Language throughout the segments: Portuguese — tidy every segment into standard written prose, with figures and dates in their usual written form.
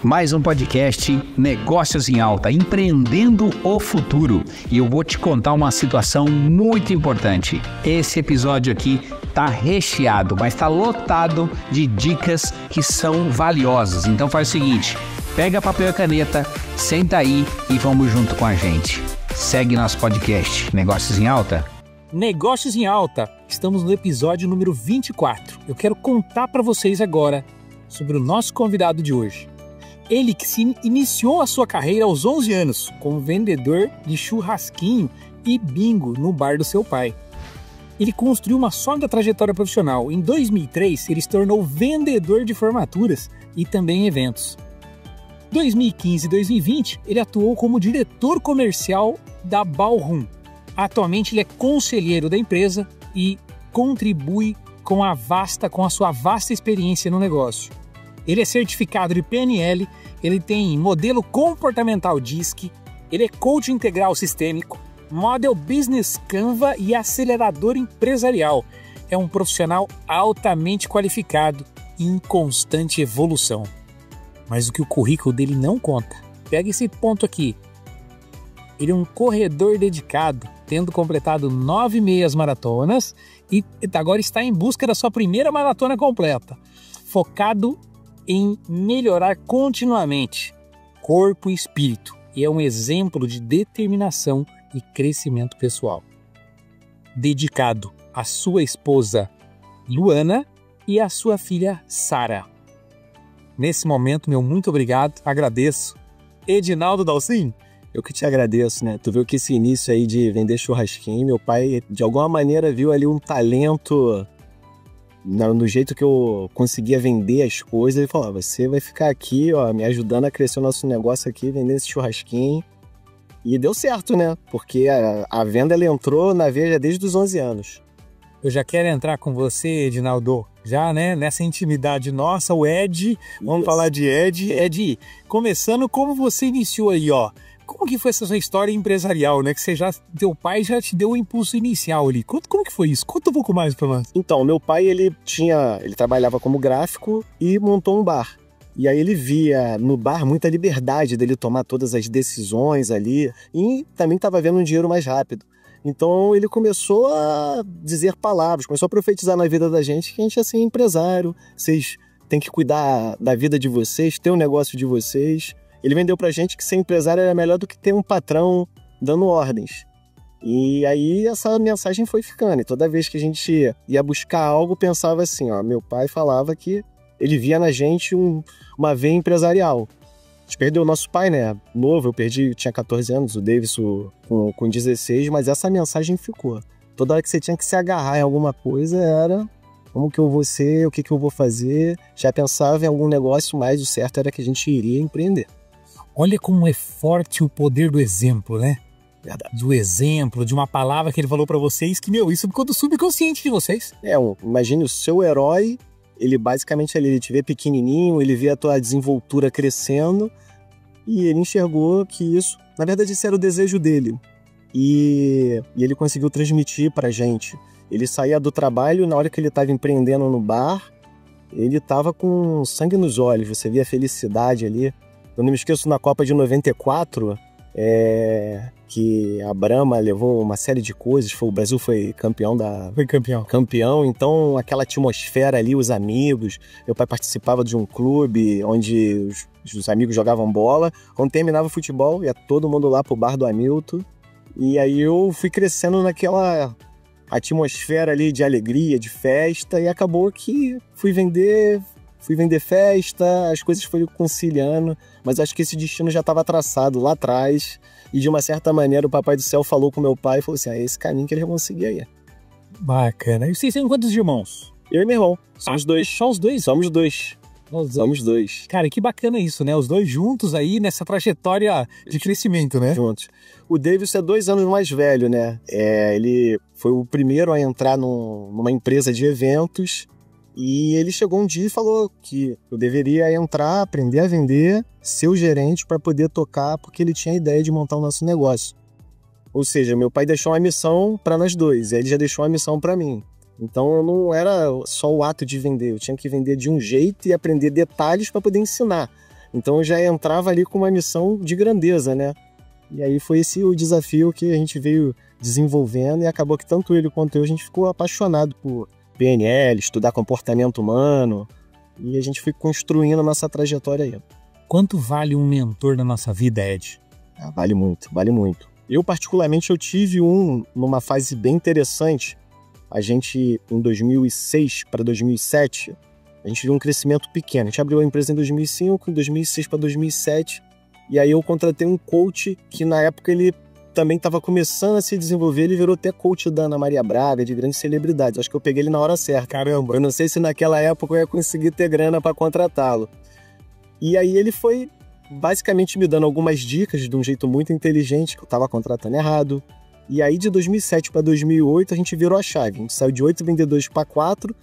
Mais um podcast Negócios em Alta, empreendendo o futuro. E eu vou te contar uma situação muito importante. Esse episódio aqui tá recheado, mas tá lotado de dicas que são valiosas. Então faz o seguinte, pega papel e caneta, senta aí e vamos junto com a gente. Segue nosso podcast Negócios em Alta. Negócios em Alta, estamos no episódio número 24. Eu quero contar para vocês agora sobre o nosso convidado de hoje. Ele que se iniciou a sua carreira aos 11 anos como vendedor de churrasquinho e bingo no bar do seu pai. Ele construiu uma sólida trajetória profissional. Em 2003, ele se tornou vendedor de formaturas e também eventos. Em 2015 e 2020, ele atuou como diretor comercial da Ballroom. Atualmente, ele é conselheiro da empresa e contribui com a sua vasta experiência no negócio. Ele é certificado de PNL, ele tem modelo comportamental DISC, ele é coach integral sistêmico, model business Canva e acelerador empresarial. É um profissional altamente qualificado e em constante evolução. Mas o que o currículo dele não conta. Pega esse ponto aqui. Ele é um corredor dedicado, tendo completado 9 meias maratonas e agora está em busca da sua primeira maratona completa, focado em melhorar continuamente corpo e espírito, e é um exemplo de determinação e crescimento pessoal. Dedicado à sua esposa Luana e à sua filha Sara. Nesse momento, meu muito obrigado, agradeço. Edinaldo Dalcin? Eu que te agradeço, né? Tu viu que esse início aí de vender churrasquinho, meu pai de alguma maneira viu ali um talento no jeito que eu conseguia vender as coisas. Ele falou, você vai ficar aqui, ó, me ajudando a crescer o nosso negócio aqui, vendendo esse churrasquinho. E deu certo, né? Porque a venda, ela entrou na veia desde os 11 anos. Eu já quero entrar com você, Edinaldo, já, né? Nessa intimidade nossa, o Ed, vamos falar de Ed. Ed, começando, como você iniciou aí, ó? Como que foi essa sua história empresarial, né? Que teu pai já te deu o impulso inicial ali. Como que foi isso? Conta um pouco mais pra nós. Então, meu pai, ele trabalhava como gráfico e montou um bar. E aí ele via no bar muita liberdade dele tomar todas as decisões ali e também estava vendo um dinheiro mais rápido. Então ele começou a dizer palavras, começou a profetizar na vida da gente que a gente ia ser empresário, vocês têm que cuidar da vida de vocês, ter um negócio de vocês. Ele vendeu pra gente que ser empresário era melhor do que ter um patrão dando ordens. E aí essa mensagem foi ficando. E toda vez que a gente ia buscar algo, pensava assim, ó, meu pai falava que ele via na gente uma veia empresarial. A gente perdeu o nosso pai, né? Novo, eu tinha 14 anos, o Davidson com 16, mas essa mensagem ficou. Toda hora que você tinha que se agarrar em alguma coisa era como que eu vou ser, o que eu vou fazer. Já pensava em algum negócio, mas o certo era que a gente iria empreender. Olha como é forte o poder do exemplo, né? Verdade. Do exemplo, de uma palavra que ele falou pra vocês que, isso ficou do subconsciente de vocês. Imagine o seu herói, ele basicamente ele te vê pequenininho, ele vê a tua desenvoltura crescendo e ele enxergou que isso, na verdade, esse era o desejo dele. E ele conseguiu transmitir pra gente. Ele saía do trabalho, na hora que ele estava empreendendo no bar, ele estava com sangue nos olhos, você via a felicidade ali. Eu não me esqueço na Copa de 94, que a Brahma levou uma série de coisas, o Brasil foi campeão Foi campeão. Campeão, então aquela atmosfera ali, os amigos, meu pai participava de um clube onde os amigos jogavam bola, quando terminava o futebol, ia todo mundo lá pro bar do Hamilton, e aí eu fui crescendo naquela atmosfera ali de alegria, de festa, e acabou que fui vender festa, as coisas foram conciliando, mas acho que esse destino já estava traçado lá atrás, e de uma certa maneira o Papai do Céu falou com meu pai e falou assim, é esse caminho que ele vai conseguir aí. Bacana. E vocês têm quantos irmãos? Eu e meu irmão, somos dois. Só os dois? Somos dois. Somos dois. Cara, que bacana isso, né? Os dois juntos aí nessa trajetória de crescimento, né? Juntos. O Davis é 2 anos mais velho, né? Ele foi o primeiro a entrar numa empresa de eventos e ele chegou um dia e falou que eu deveria entrar, aprender a vender, ser o gerente para poder tocar, porque ele tinha a ideia de montar o nosso negócio. Ou seja, meu pai deixou uma missão para nós dois, e ele já deixou uma missão para mim. Então não era só o ato de vender, eu tinha que vender de um jeito e aprender detalhes para poder ensinar. Então eu já entrava ali com uma missão de grandeza, né? E aí foi esse o desafio que a gente veio desenvolvendo e acabou que tanto ele quanto eu, a gente ficou apaixonado por PNL, estudar comportamento humano, e a gente foi construindo a nossa trajetória aí. Quanto vale um mentor na nossa vida, Ed? Vale muito, vale muito. Eu, particularmente, eu tive um numa fase bem interessante. A gente, em 2006 para 2007, a gente viu um crescimento pequeno. A gente abriu a empresa em 2005, em 2006 para 2007, e aí eu contratei um coach que, na época, ele também estava começando a se desenvolver. Ele virou até coach da Ana Maria Braga, de grandes celebridades. Acho que eu peguei ele na hora certa. Caramba! Eu não sei se naquela época eu ia conseguir ter grana para contratá-lo. E aí ele foi basicamente me dando algumas dicas de um jeito muito inteligente, que eu estava contratando errado. E aí de 2007 para 2008 a gente virou a chave. A gente saiu de 8 vendedores para 4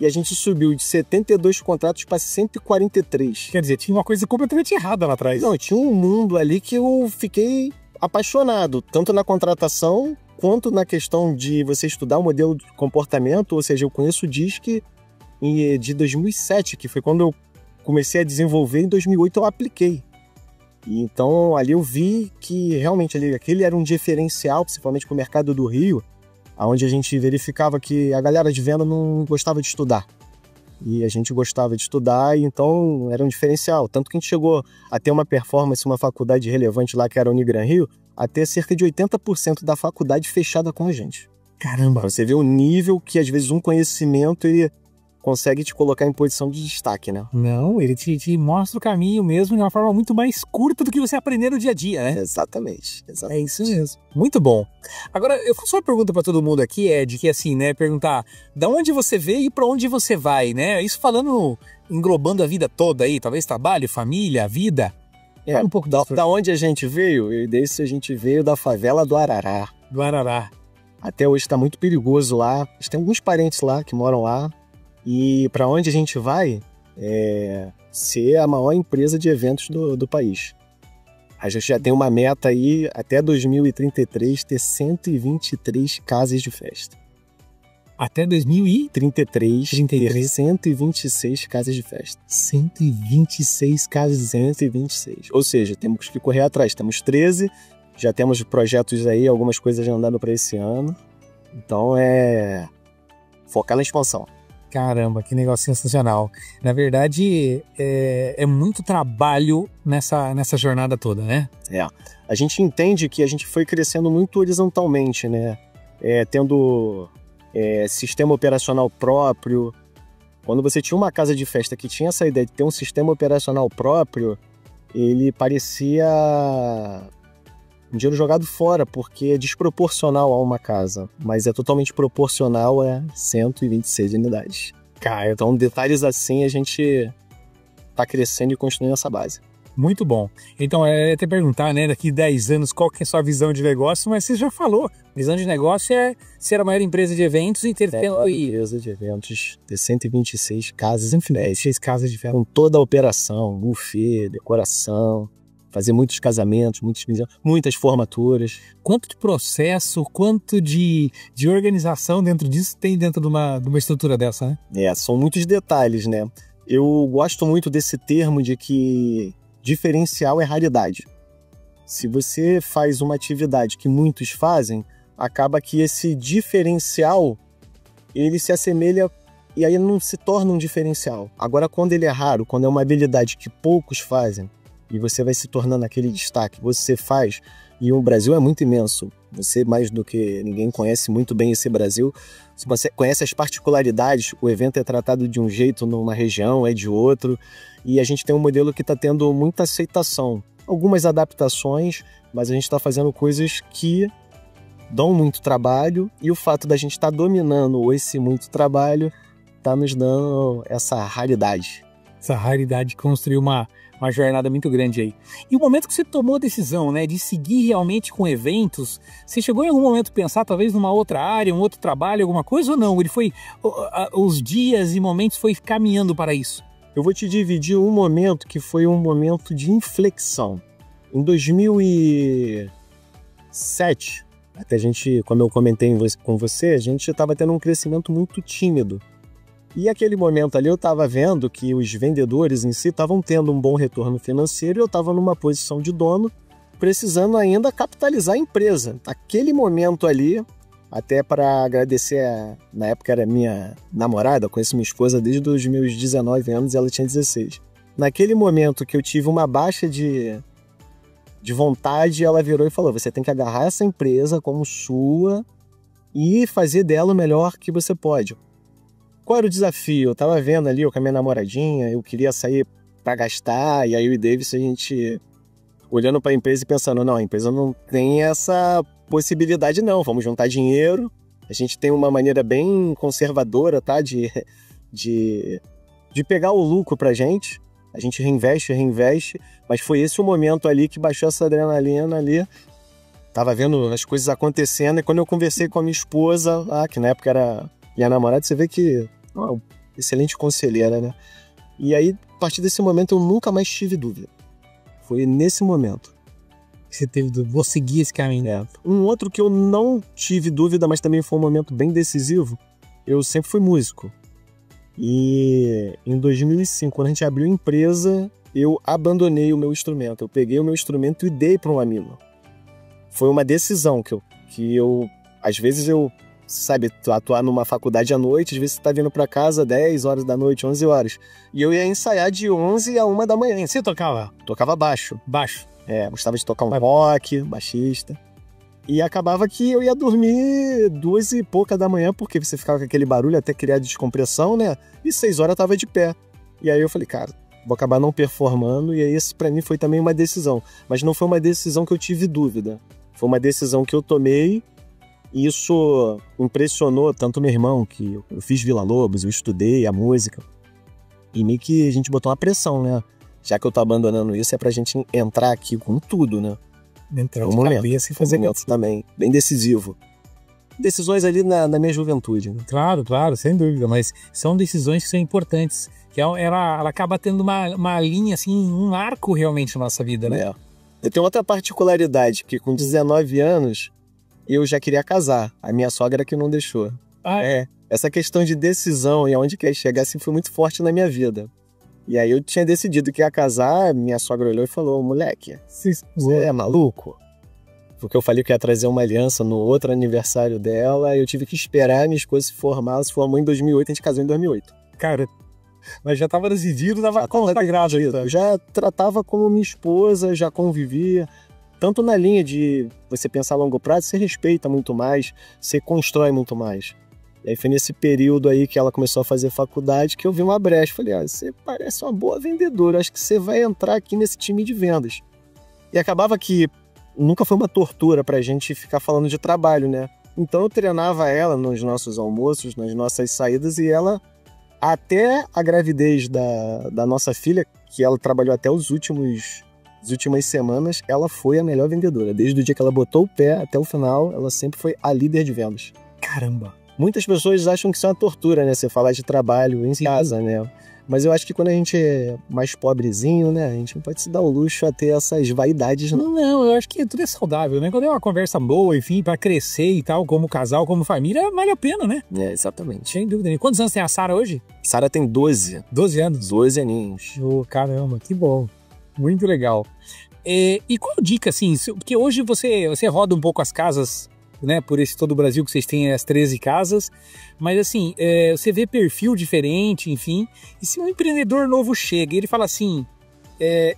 e a gente subiu de 72 contratos para 143. Quer dizer, tinha uma coisa completamente errada lá atrás. Não, tinha um mundo ali que eu fiquei apaixonado, tanto na contratação quanto na questão de você estudar o modelo de comportamento. Ou seja, eu conheço o DISC de 2007, que foi quando eu comecei a desenvolver. Em 2008 eu apliquei. E então ali eu vi que realmente aquele era um diferencial, principalmente para o mercado do Rio, onde a gente verificava que a galera de venda não gostava de estudar. E a gente gostava de estudar, e então era um diferencial. Tanto que a gente chegou a ter uma performance, uma faculdade relevante lá, que era a Unigran Rio, a ter cerca de 80% da faculdade fechada com a gente. Caramba! Você vê o nível que, às vezes, um conhecimento ele consegue te colocar em posição de destaque, né? Não, ele te mostra o caminho mesmo de uma forma muito mais curta do que você aprender no dia a dia, né? Exatamente. É isso mesmo. Muito bom. Agora, eu faço uma pergunta para todo mundo aqui, Ed, que é assim, né? Perguntar da onde você veio e para onde você vai, né? Isso falando, englobando a vida toda aí, talvez trabalho, família, vida. Fala um pouco da onde a gente veio. E desse a gente veio da favela do Arará. Do Arará. Até hoje está muito perigoso lá. A gente tem alguns parentes lá que moram lá. E para onde a gente vai é ser a maior empresa de eventos do país. A gente já tem uma meta aí, até 2033, ter 123 casas de festa. Até 2033, ter 126 casas de festa. 126 casas de festa. 126. Ou seja, temos que correr atrás. Temos 13, já temos projetos aí, algumas coisas já andando para esse ano. Então focar na expansão. Caramba, que negócio sensacional. Na verdade, é muito trabalho nessa jornada toda, né? A gente entende que a gente foi crescendo muito horizontalmente, né? Tendo sistema operacional próprio. Quando você tinha uma casa de festa que tinha essa ideia de ter um sistema operacional próprio, ele parecia um dinheiro jogado fora, porque é desproporcional a uma casa, mas é totalmente proporcional a 126 unidades. Cara, então detalhes assim a gente está crescendo e construindo essa base. Muito bom. Então, até perguntar, né, daqui 10 anos, qual que é a sua visão de negócio, mas você já falou. Visão de negócio é ser a maior empresa de eventos e ter... empresa de eventos, ter 126 casas, enfim, 6 casas de festa, com toda a operação, buffet, decoração, fazer muitos casamentos, muitas formaturas. Quanto de processo, quanto de organização dentro disso tem dentro de uma estrutura dessa, né? São muitos detalhes, né? Eu gosto muito desse termo de que diferencial é raridade. Se você faz uma atividade que muitos fazem, acaba que esse diferencial, ele se assemelha e aí não se torna um diferencial. Agora, quando ele é raro, quando é uma habilidade que poucos fazem, e você vai se tornando aquele destaque, você faz, e o Brasil é muito imenso, você mais do que ninguém conhece muito bem esse Brasil, você conhece as particularidades, o evento é tratado de um jeito numa região, é de outro, e a gente tem um modelo que está tendo muita aceitação, algumas adaptações, mas a gente está fazendo coisas que dão muito trabalho, e o fato da gente estar dominando esse muito trabalho está nos dando essa raridade. Essa raridade construiu uma jornada muito grande aí. E o momento que você tomou a decisão, né, de seguir realmente com eventos, você chegou em algum momento a pensar talvez numa outra área, um outro trabalho, alguma coisa ou não? Ele foi, os dias e momentos foi caminhando para isso? Eu vou te dividir um momento que foi um momento de inflexão. Em 2007, até como eu comentei com você, a gente estava tendo um crescimento muito tímido. E aquele momento ali eu estava vendo que os vendedores em si estavam tendo um bom retorno financeiro e eu estava numa posição de dono, precisando ainda capitalizar a empresa. Aquele momento ali, até para agradecer, na época era minha namorada, eu conheço minha esposa desde os meus 19 anos e ela tinha 16. Naquele momento que eu tive uma baixa de vontade, ela virou e falou: você tem que agarrar essa empresa como sua e fazer dela o melhor que você pode. Qual era o desafio? Eu tava vendo ali, eu com a minha namoradinha, eu queria sair para gastar, e aí eu e o Davis, a gente olhando para a empresa e pensando, não, a empresa não tem essa possibilidade não, vamos juntar dinheiro, a gente tem uma maneira bem conservadora, tá, de pegar o lucro pra gente, a gente reinveste, mas foi esse o momento ali que baixou essa adrenalina ali, tava vendo as coisas acontecendo, e quando eu conversei com a minha esposa, que na época era minha namorada, você vê que excelente conselheira, né? E aí, a partir desse momento, eu nunca mais tive dúvida. Foi nesse momento. Você teve dúvida, vou seguir esse caminho. Um outro que eu não tive dúvida, mas também foi um momento bem decisivo, eu sempre fui músico. E em 2005, quando a gente abriu a empresa, eu abandonei o meu instrumento. Eu peguei o meu instrumento e dei para um amigo. Foi uma decisão que eu às vezes sabe, atuar numa faculdade à noite, às vezes você tá vindo pra casa 10 horas da noite, 11 horas. E eu ia ensaiar de 11 a 1 da manhã. Você tocava? Tocava baixo. Baixo? Gostava de tocar um rock, baixista. E acabava que eu ia dormir 2 e pouca da manhã, porque você ficava com aquele barulho até criar descompressão, né? E 6 horas eu tava de pé. E aí eu falei, cara, vou acabar não performando. E aí esse pra mim foi também uma decisão. Mas não foi uma decisão que eu tive dúvida. Foi uma decisão que eu tomei. E isso impressionou tanto meu irmão, que eu fiz Vila Lobos, eu estudei a música. E meio que a gente botou uma pressão, né? Já que eu tô abandonando isso, é pra gente entrar aqui com tudo, né? Entrar de cabeça e fazer momento também, bem decisivo. Decisões ali na minha juventude, né? Claro, sem dúvida, mas são decisões que são importantes. Que ela acaba tendo uma linha, assim, um arco realmente na nossa vida, né? Eu tenho outra particularidade, que com 19 anos... eu já queria casar. A minha sogra que não deixou. Essa questão de decisão e aonde quer chegar assim, foi muito forte na minha vida. E aí eu tinha decidido que ia casar, minha sogra olhou e falou, moleque, você é maluco? Porque eu falei que ia trazer uma aliança no outro aniversário dela, e eu tive que esperar a minha esposa se formar. Ela se formou em 2008, a gente casou em 2008. Cara, mas já estava decidido, estava consagrado isso. Eu já tratava como minha esposa, já convivia... Tanto na linha de você pensar a longo prazo, você respeita muito mais, você constrói muito mais. E aí foi nesse período aí que ela começou a fazer faculdade que eu vi uma brecha. Falei, você parece uma boa vendedora, acho que você vai entrar aqui nesse time de vendas. E acabava que nunca foi uma tortura pra gente ficar falando de trabalho, né? Então eu treinava ela nos nossos almoços, nas nossas saídas, e ela, até a gravidez da nossa filha, que ela trabalhou até as últimas semanas, ela foi a melhor vendedora. Desde o dia que ela botou o pé até o final, ela sempre foi a líder de vendas. Caramba! Muitas pessoas acham que isso é uma tortura, né? Você falar de trabalho em casa, né? Mas eu acho que quando a gente é mais pobrezinho, né? A gente não pode se dar o luxo a ter essas vaidades, não. Não, eu acho que tudo é saudável, né? Quando é uma conversa boa, enfim, pra crescer e tal, como casal, como família, vale a pena, né? Exatamente. Sem dúvida. E quantos anos tem a Sara hoje? Sara tem 12. 12 anos? 12 aninhos. Caramba, que bom. Muito legal. E qual dica, assim, porque hoje você roda um pouco as casas, né, por todo o Brasil, que vocês têm as 13 casas, mas assim, você vê perfil diferente, enfim, e se um empreendedor novo chega e ele fala assim,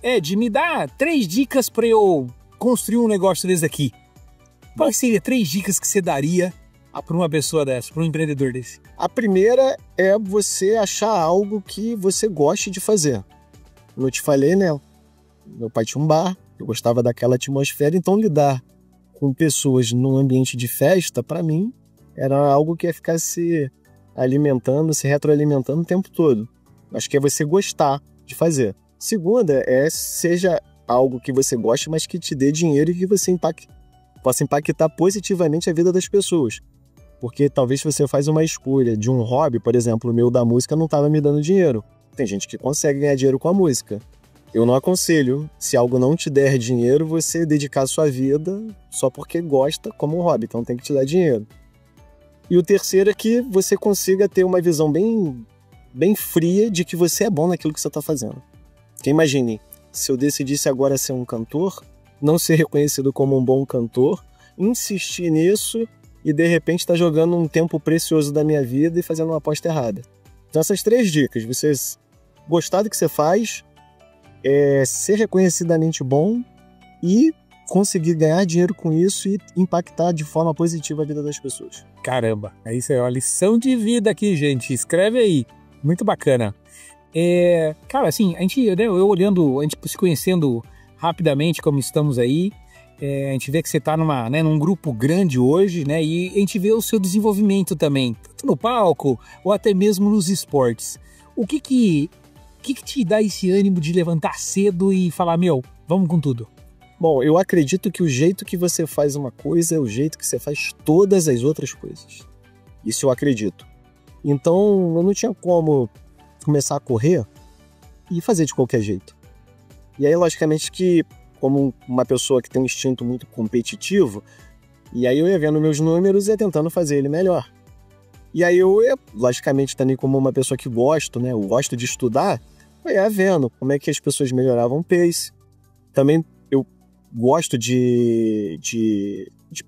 Ed, me dá 3 dicas para eu construir um negócio desse daqui. Quais seriam 3 dicas que você daria para uma pessoa dessa, para um empreendedor desse? A primeira é você achar algo que você goste de fazer. Como eu te falei, né? Meu pai tinha um bar, eu gostava daquela atmosfera, então lidar com pessoas num ambiente de festa, para mim, era algo que ia ficar se alimentando, se retroalimentando o tempo todo. Acho que é você gostar de fazer. Segunda seja algo que você goste, mas que te dê dinheiro e que você possa impactar positivamente a vida das pessoas. Porque talvez se você faz uma escolha de um hobby, por exemplo, o meu da música não estava me dando dinheiro. Tem gente que consegue ganhar dinheiro com a música. Eu não aconselho, se algo não te der dinheiro, você dedicar a sua vida só porque gosta como um hobby, então tem que te dar dinheiro. E o terceiro é que você consiga ter uma visão bem bem fria de que você é bom naquilo que você está fazendo. Porque imagine, se eu decidisse agora ser um cantor, não ser reconhecido como um bom cantor, insistir nisso e de repente estar jogando um tempo precioso da minha vida e fazendo uma aposta errada. Então essas 3 dicas, você gostar do que você faz, ser reconhecidamente bom e conseguir ganhar dinheiro com isso e impactar de forma positiva a vida das pessoas. Caramba, isso é uma lição de vida aqui, gente. Escreve aí. Muito bacana. Cara, assim, eu olhando, a gente se conhecendo rapidamente como estamos aí, a gente vê que você está num grupo grande hoje, né? E a gente vê o seu desenvolvimento também, tanto no palco ou até mesmo nos esportes. O que te dá esse ânimo de levantar cedo e falar, vamos com tudo? Bom, eu acredito que o jeito que você faz uma coisa é o jeito que você faz todas as outras coisas. Isso eu acredito. Então, eu não tinha como começar a correr e fazer de qualquer jeito. E aí, logicamente que, como uma pessoa que tem um instinto muito competitivo, e aí eu ia vendo meus números e ia tentando fazer ele melhor. E aí eu ia, logicamente, também como uma pessoa que gosto, né? Eu gosto de estudar, eu ia vendo como é que as pessoas melhoravam o pace. Também eu gosto de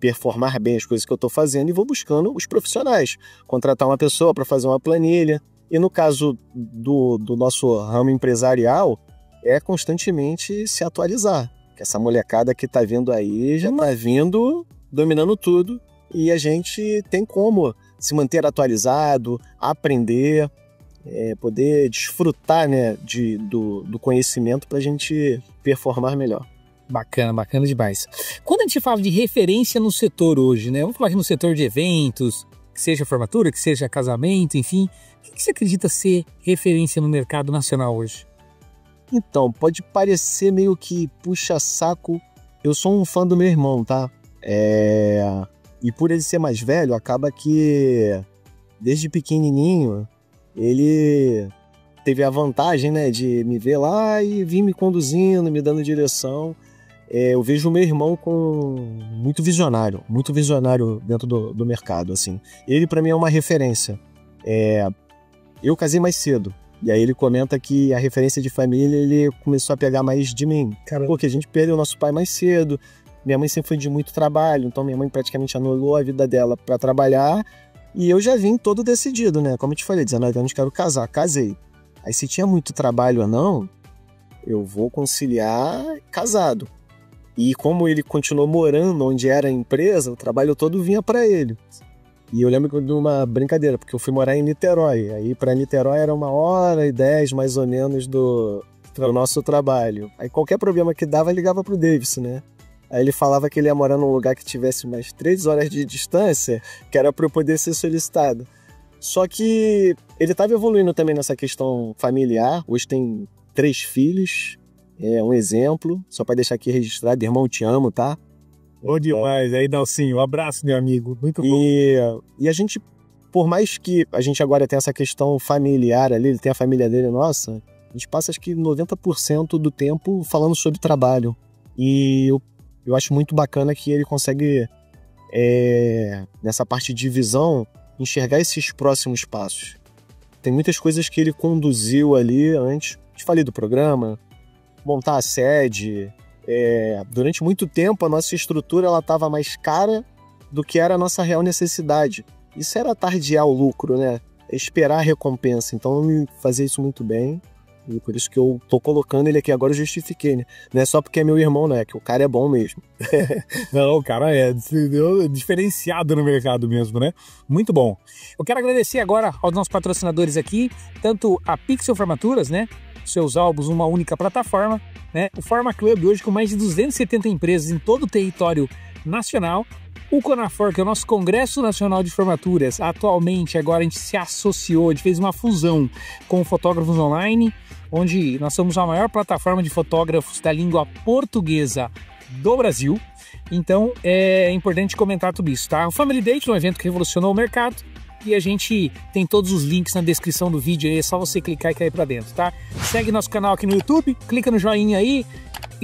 performar bem as coisas que eu estou fazendo e vou buscando os profissionais. Contratar uma pessoa para fazer uma planilha. E no caso do nosso ramo empresarial, é constantemente se atualizar. Que essa molecada que está vindo aí já está vindo dominando tudo e a gente tem como se manter atualizado, aprender, poder desfrutar, né, do conhecimento para a gente performar melhor. Bacana demais. Quando a gente fala de referência no setor hoje, né? Vamos falar aqui no setor de eventos, que seja formatura, que seja casamento, enfim. O que você acredita ser referência no mercado nacional hoje? Então, pode parecer meio que puxa-saco. Eu sou um fã do meu irmão, tá? E por ele ser mais velho, acaba que desde pequenininho ele teve a vantagem, né, de me ver lá e vir me conduzindo, me dando direção. Eu vejo o meu irmão muito visionário dentro do mercado, assim. Ele, para mim, é uma referência. Eu casei mais cedo, e aí ele comenta que a referência de família, ele começou a pegar mais de mim. Caramba. Porque a gente perdeu o nosso pai mais cedo, minha mãe sempre foi de muito trabalho, então minha mãe praticamente anulou a vida dela para trabalhar, e eu já vim todo decidido, né? Como eu te falei, 19 anos quero casar, casei. Aí se tinha muito trabalho ou não, eu vou conciliar casado. E como ele continuou morando onde era a empresa, o trabalho todo vinha para ele. E eu lembro de uma brincadeira, porque eu fui morar em Niterói. Aí para Niterói era 1h10 mais ou menos do nosso trabalho. Aí qualquer problema que dava, ligava pro Davis, né? Aí ele falava que ele ia morar num lugar que tivesse mais 3 horas de distância, que era para eu poder ser solicitado. Só que ele estava evoluindo também nessa questão familiar. Hoje tem 3 filhos. É um exemplo, só para deixar aqui registrado, irmão, te amo, tá? Bom demais, aí Dalcinho, um abraço, meu amigo, muito bom. E a gente, por mais que a gente agora tenha essa questão familiar ali, ele tem a família dele, nossa, a gente passa acho que 90% do tempo falando sobre trabalho. E eu acho muito bacana que ele consegue, nessa parte de visão, enxergar esses próximos passos. Tem muitas coisas que ele conduziu ali antes, te falei do programa, montar a sede. Durante muito tempo a nossa estrutura estava mais cara do que era a nossa real necessidade. Isso era tardiar o lucro, né? Esperar a recompensa. Então eu fazia isso muito bem e por isso que eu tô colocando ele aqui agora, eu justifiquei, né? Não é só porque é meu irmão, não é que o cara é bom mesmo. Não, o cara é diferenciado no mercado mesmo, né? Muito bom. Eu quero agradecer agora aos nossos patrocinadores aqui, tanto a Pixel Formaturas, né? Seus álbuns, uma única plataforma, né? O Forma Club hoje com mais de 270 empresas em todo o território nacional. O Conafor, que é o nosso Congresso Nacional de Formaturas, atualmente agora a gente se associou, a gente fez uma fusão com o Fotógrafos Online, onde nós somos a maior plataforma de fotógrafos da língua portuguesa do Brasil. Então é importante comentar tudo isso, tá? O Family Date é um evento que revolucionou o mercado. E a gente tem todos os links na descrição do vídeo aí, é só você clicar e cair pra dentro, tá? Segue nosso canal aqui no YouTube, clica no joinha aí,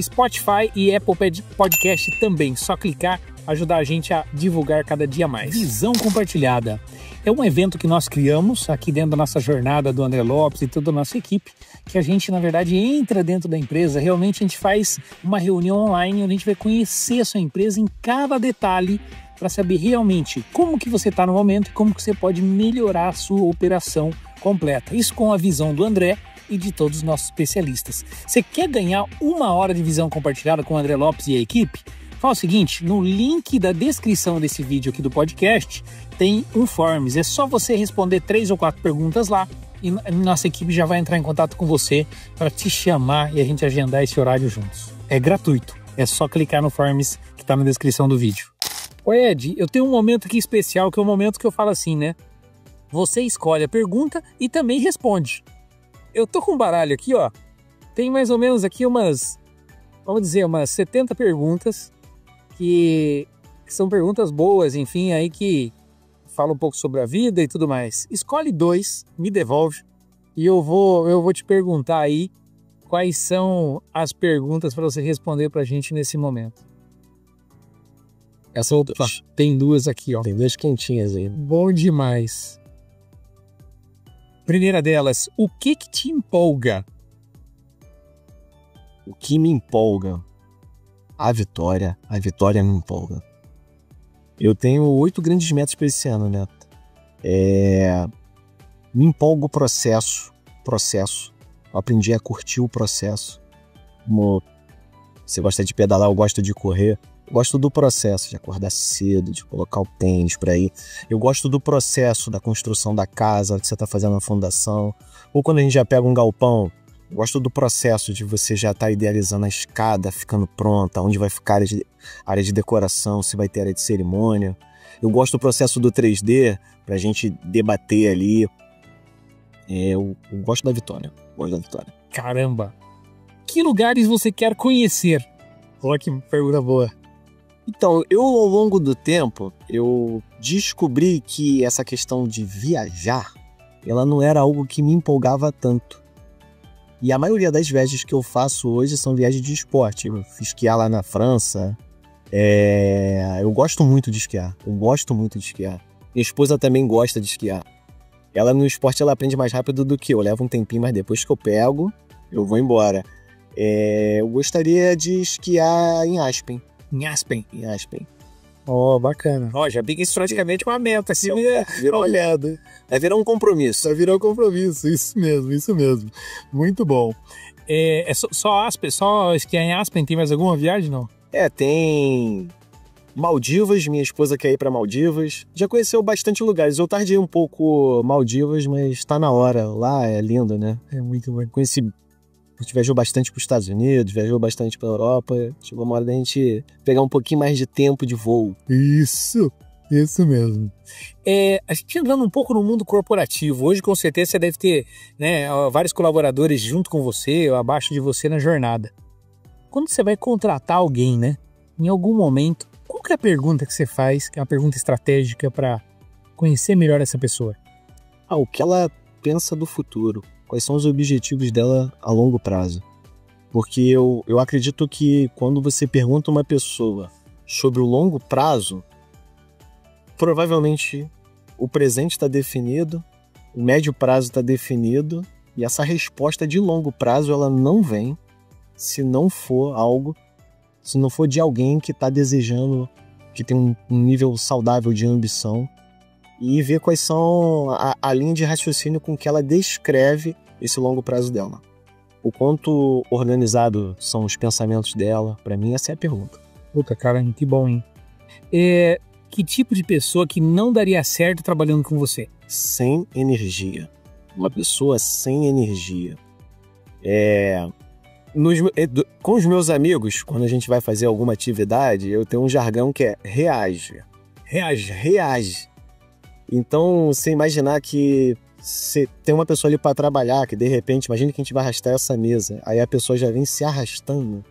Spotify e Apple Podcast também, só clicar, ajudar a gente a divulgar cada dia mais. Visão Compartilhada é um evento que nós criamos aqui dentro da nossa jornada do André Lopes e toda a nossa equipe, que a gente, na verdade, entra dentro da empresa. Realmente a gente faz uma reunião online onde a gente vai conhecer a sua empresa em cada detalhe para saber realmente como que você está no momento e como que você pode melhorar a sua operação completa. Isso com a visão do André e de todos os nossos especialistas. Você quer ganhar 1 hora de visão compartilhada com o André Lopes e a equipe? Fala o seguinte, no link da descrição desse vídeo aqui do podcast tem um forms. É só você responder 3 ou 4 perguntas lá e nossa equipe já vai entrar em contato com você para te chamar e a gente agendar esse horário juntos. É gratuito, é só clicar no forms que está na descrição do vídeo. Ô Ed, eu tenho um momento aqui especial, que é o momento que eu falo assim, né? Você escolhe a pergunta e também responde. Eu tô com um baralho aqui, ó. Tem mais ou menos aqui umas 70 perguntas que são perguntas boas, enfim, aí que falam um pouco sobre a vida e tudo mais. Escolhe 2, me devolve e eu vou te perguntar aí quais são as perguntas para você responder pra gente nesse momento. Opa, tem 2 aqui, ó. Tem 2 quentinhas aí. Bom demais. Primeira delas, o que te empolga? O que me empolga? A vitória me empolga. Eu tenho 8 grandes metas para esse ano, né? Me empolga o processo. Eu aprendi a curtir o processo. Como você gosta de pedalar, eu gosto de correr. Eu gosto do processo, de acordar cedo, de colocar o tênis para ir. Eu gosto do processo da construção da casa, que você está fazendo na fundação. Ou quando a gente já pega um galpão, eu gosto do processo de você já estar idealizando a escada, ficando pronta, onde vai ficar a área de decoração, se vai ter área de cerimônia. Eu gosto do processo do 3D, para a gente debater ali. Eu gosto da vitória. Caramba! Que lugares você quer conhecer? Olha que pergunta boa. Então, ao longo do tempo, eu descobri que essa questão de viajar, ela não era algo que me empolgava tanto. E a maioria das viagens que eu faço hoje são viagens de esporte. Eu fui esquiar lá na França. Eu gosto muito de esquiar. Minha esposa também gosta de esquiar. Ela no esporte ela aprende mais rápido do que eu. Leva um tempinho, mas depois que eu pego, eu vou embora. Eu gostaria de esquiar em Aspen. Em Aspen? Em Aspen. Oh, bacana. Ó, já fica isso praticamente uma meta. Assim, virou olhada. Vai virar um compromisso. Isso mesmo. Muito bom. Só Aspen? Só esquiar em Aspen? Tem mais alguma viagem, não? Tem Maldivas. Minha esposa quer ir para Maldivas. Já conheceu bastante lugares. Eu tardei um pouco Maldivas, mas tá na hora. Lá é lindo, né? É muito bom. A gente viajou bastante para os Estados Unidos, viajou bastante para a Europa. Chegou uma hora da gente pegar um pouquinho mais de tempo de voo. Isso mesmo. A gente entrando um pouco no mundo corporativo. Hoje, com certeza, você deve ter, né, vários colaboradores junto com você ou abaixo de você na jornada. Quando você vai contratar alguém, né, em algum momento, qual que é a pergunta que você faz, que é uma pergunta estratégica para conhecer melhor essa pessoa? O que ela pensa do futuro. Quais são os objetivos dela a longo prazo. Porque eu acredito que quando você pergunta uma pessoa sobre o longo prazo, provavelmente o presente está definido, o médio prazo está definido, e essa resposta de longo prazo ela não vem se não for de alguém que está desejando, que tem um nível saudável de ambição, e ver quais são a linha de raciocínio com que ela descreve esse longo prazo dela. O quanto organizado são os pensamentos dela, para mim essa é a pergunta. Puta, cara, que bom, hein? Que tipo de pessoa que não daria certo trabalhando com você? Sem energia. Uma pessoa sem energia. Com os meus amigos, quando a gente vai fazer alguma atividade, eu tenho um jargão que é reage. Reage. Então, você imaginar que você tem uma pessoa ali para trabalhar, que de repente, imagina que a gente vai arrastar essa mesa, aí a pessoa já vem se arrastando.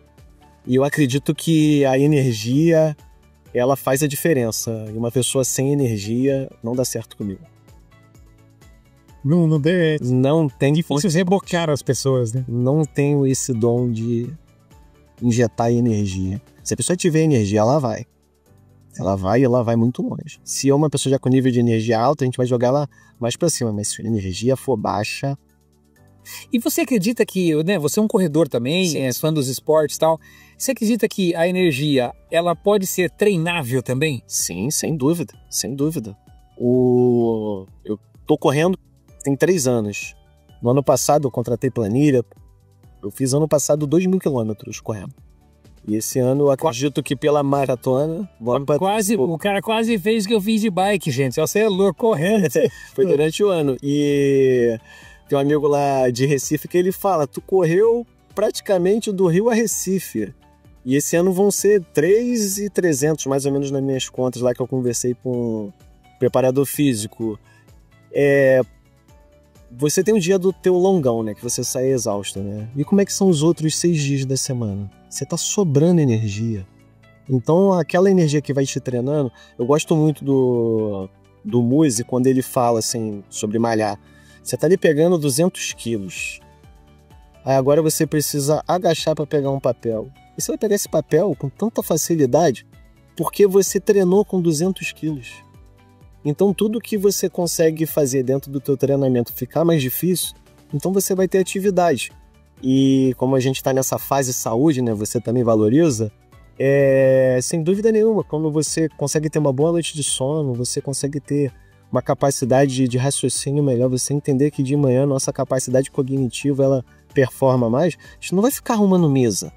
E eu acredito que a energia, ela faz a diferença. E uma pessoa sem energia não dá certo comigo. Não tem difícil rebocar as pessoas, né? Não tenho esse dom de injetar energia. Se a pessoa tiver energia, ela vai. Ela vai muito longe. Se é uma pessoa já com nível de energia alta, a gente vai jogar ela mais pra cima. Mas se a energia for baixa... E você acredita que, né, você é um corredor também, é fã dos esportes e tal, você acredita que a energia, ela pode ser treinável também? Sim, sem dúvida, sem dúvida. Eu tô correndo tem 3 anos. No ano passado eu contratei planilha, eu fiz ano passado 2.000 quilômetros correndo. E esse ano eu acredito que pela maratona... O cara quase fez o que eu fiz de bike, gente, você é louco, correndo. Foi durante o ano. E... tem um amigo lá de Recife que ele fala, tu correu praticamente do Rio a Recife. E esse ano vão ser 3.300, mais ou menos nas minhas contas lá que eu conversei com um preparador físico. Você tem um dia do teu longão, né? Que você sai exausto, né? E como é que são os outros 6 dias da semana? Você tá sobrando energia. Então aquela energia que vai te treinando... Eu gosto muito do Muzi quando ele fala assim sobre malhar. Você tá ali pegando 200 quilos. Aí agora você precisa agachar para pegar um papel. E você vai pegar esse papel com tanta facilidade porque você treinou com 200 quilos. Então tudo que você consegue fazer dentro do teu treinamento ficar mais difícil, então você vai ter atividade. E como a gente está nessa fase saúde, né, você também valoriza, sem dúvida nenhuma, quando você consegue ter uma boa noite de sono, você consegue ter uma capacidade de raciocínio melhor, você entender que de manhã a nossa capacidade cognitiva ela performa mais, a gente não vai ficar arrumando mesa.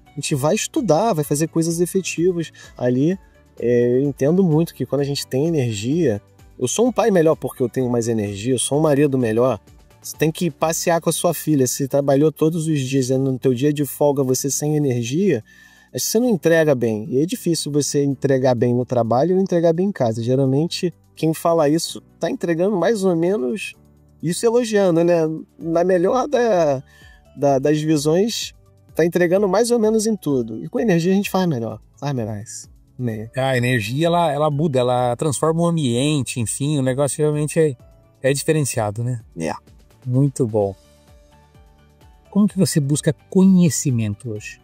A gente vai estudar, vai fazer coisas efetivas ali. Eu entendo muito que quando a gente tem energia... Eu sou um pai melhor porque eu tenho mais energia, eu sou um marido melhor. Você tem que passear com a sua filha. Se trabalhou todos os dias, no teu dia de folga você sem energia, acho que você não entrega bem. E é difícil você entregar bem no trabalho ou entregar bem em casa. Geralmente, quem fala isso está entregando mais ou menos isso elogiando, né? Na melhor das visões, está entregando mais ou menos em tudo. E com energia a gente faz melhor, faz mais. A energia, ela muda, ela transforma o ambiente, enfim, o negócio realmente é diferenciado, né? Muito bom. Como que você busca conhecimento hoje?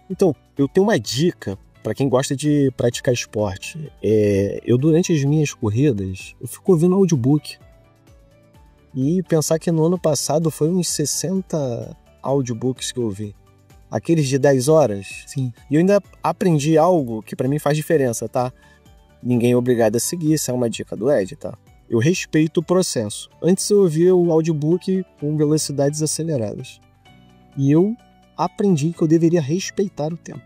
Então, eu tenho uma dica para quem gosta de praticar esporte. Eu, durante as minhas corridas, eu fico ouvindo audiobook. E pensar que no ano passado foi uns 60 audiobooks que eu ouvi. Aqueles de 10 horas. Sim. E eu ainda aprendi algo que para mim faz diferença, tá? Ninguém é obrigado a seguir, isso é uma dica do Ed, tá? Eu respeito o processo. Antes eu ouvia o audiobook com velocidades aceleradas. E eu aprendi que eu deveria respeitar o tempo.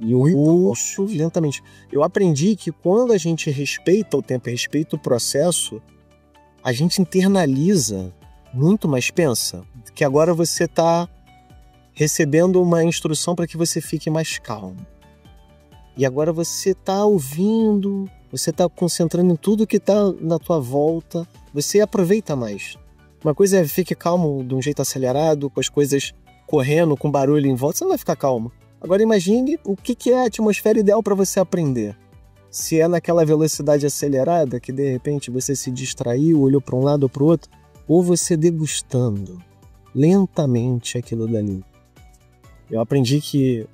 E eu ouço lentamente. Eu aprendi que quando a gente respeita o tempo, respeita o processo, a gente internaliza muito mais. Pensa que agora você está recebendo uma instrução para que você fique mais calmo. E agora você está ouvindo, você está concentrando em tudo que está na tua volta, você aproveita mais. Uma coisa é fique calmo de um jeito acelerado, com as coisas correndo, com barulho em volta, você não vai ficar calmo. Agora imagine o que é a atmosfera ideal para você aprender. Se é naquela velocidade acelerada, que de repente você se distraiu, olhou para um lado ou para o outro, ou você degustando lentamente aquilo dali. Eu aprendi que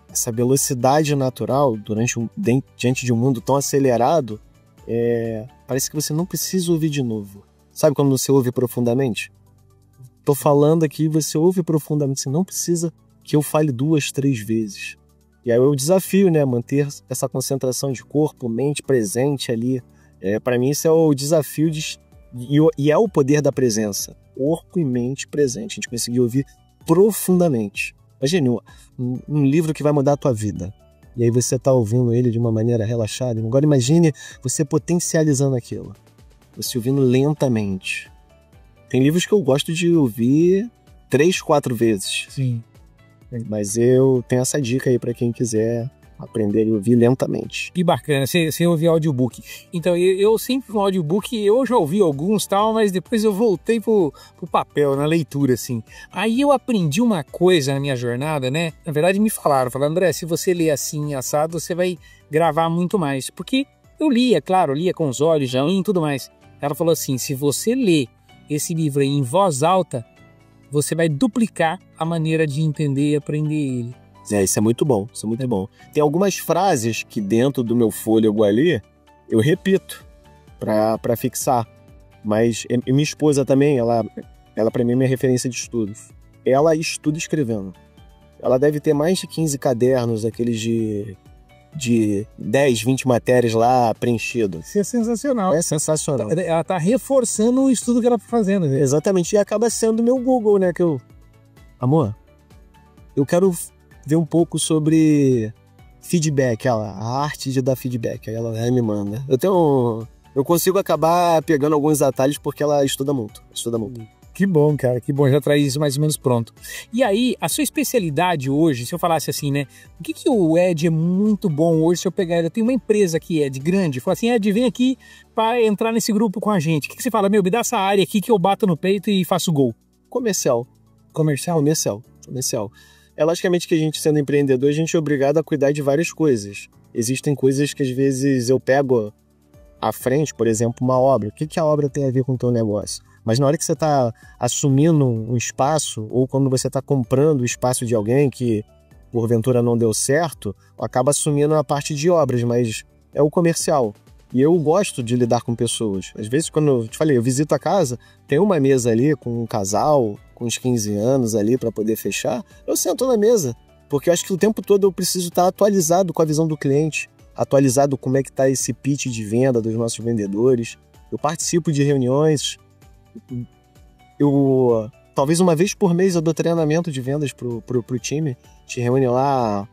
essa velocidade natural, diante de um mundo tão acelerado, parece que você não precisa ouvir de novo. Sabe quando você ouve profundamente? Tô falando aqui, você ouve profundamente, você não precisa que eu fale 2, 3 vezes. E aí é o desafio, né? Manter essa concentração de corpo, mente presente ali. Para mim isso é o desafio e é o poder da presença. Corpo e mente presente. A gente conseguir ouvir profundamente. Imagine um livro que vai mudar a tua vida. E aí você está ouvindo ele de uma maneira relaxada. Agora imagine você potencializando aquilo. Você ouvindo lentamente. Tem livros que eu gosto de ouvir 3, 4 vezes. Sim. Mas eu tenho essa dica aí para quem quiser aprender a ouvir lentamente. Que bacana, você ouvir audiobook. Então, eu sempre no audiobook, eu já ouvi alguns tal, mas depois eu voltei pro papel, na leitura, assim. Aí eu aprendi uma coisa na minha jornada, né? Na verdade me falaram, André, se você ler assim, assado, você vai gravar muito mais. Porque eu lia, claro, lia com os olhos já e tudo mais. Ela falou assim, se você ler esse livro aí em voz alta, você vai duplicar a maneira de entender e aprender ele. Isso é muito bom, isso é muito bom. Tem algumas frases que dentro do meu fôlego ali, eu repito pra fixar. Mas minha esposa também, ela pra mim é minha referência de estudos. Ela estuda escrevendo. Ela deve ter mais de 15 cadernos, aqueles de 10, 20 matérias lá preenchidos. Isso é sensacional. É sensacional. Ela tá reforçando o estudo que ela tá fazendo. Né? Exatamente. E acaba sendo meu Google, né? Amor, eu quero ver um pouco sobre feedback, a arte de dar feedback. Aí ela me manda. Eu consigo acabar pegando alguns atalhos porque ela estuda muito. Que bom, cara, que bom, já traz isso mais ou menos pronto. E aí, a sua especialidade hoje, se eu falasse assim, né, o que o Ed é muito bom hoje, se eu pegar, eu tenho uma empresa aqui, Ed, grande, fala assim, Ed, vem aqui para entrar nesse grupo com a gente. O que você fala? Me dá essa área aqui que eu bato no peito e faço gol. Comercial. É logicamente que a gente, sendo empreendedor, a gente é obrigado a cuidar de várias coisas. Existem coisas que às vezes eu pego à frente, por exemplo, uma obra. O que a obra tem a ver com o teu negócio? Mas na hora que você está assumindo um espaço, ou quando você está comprando o espaço de alguém que, porventura, não deu certo, acaba assumindo a parte de obras, mas é o comercial. E eu gosto de lidar com pessoas. Às vezes, quando eu te falei, eu visito a casa, tem uma mesa ali com um casal, com uns 15 anos ali para poder fechar, eu sento na mesa, porque eu acho que o tempo todo eu preciso estar atualizado com a visão do cliente, atualizado como é que está esse pitch de venda dos nossos vendedores. Eu participo de reuniões, talvez uma vez por mês eu dou treinamento de vendas pro time, te reúne lá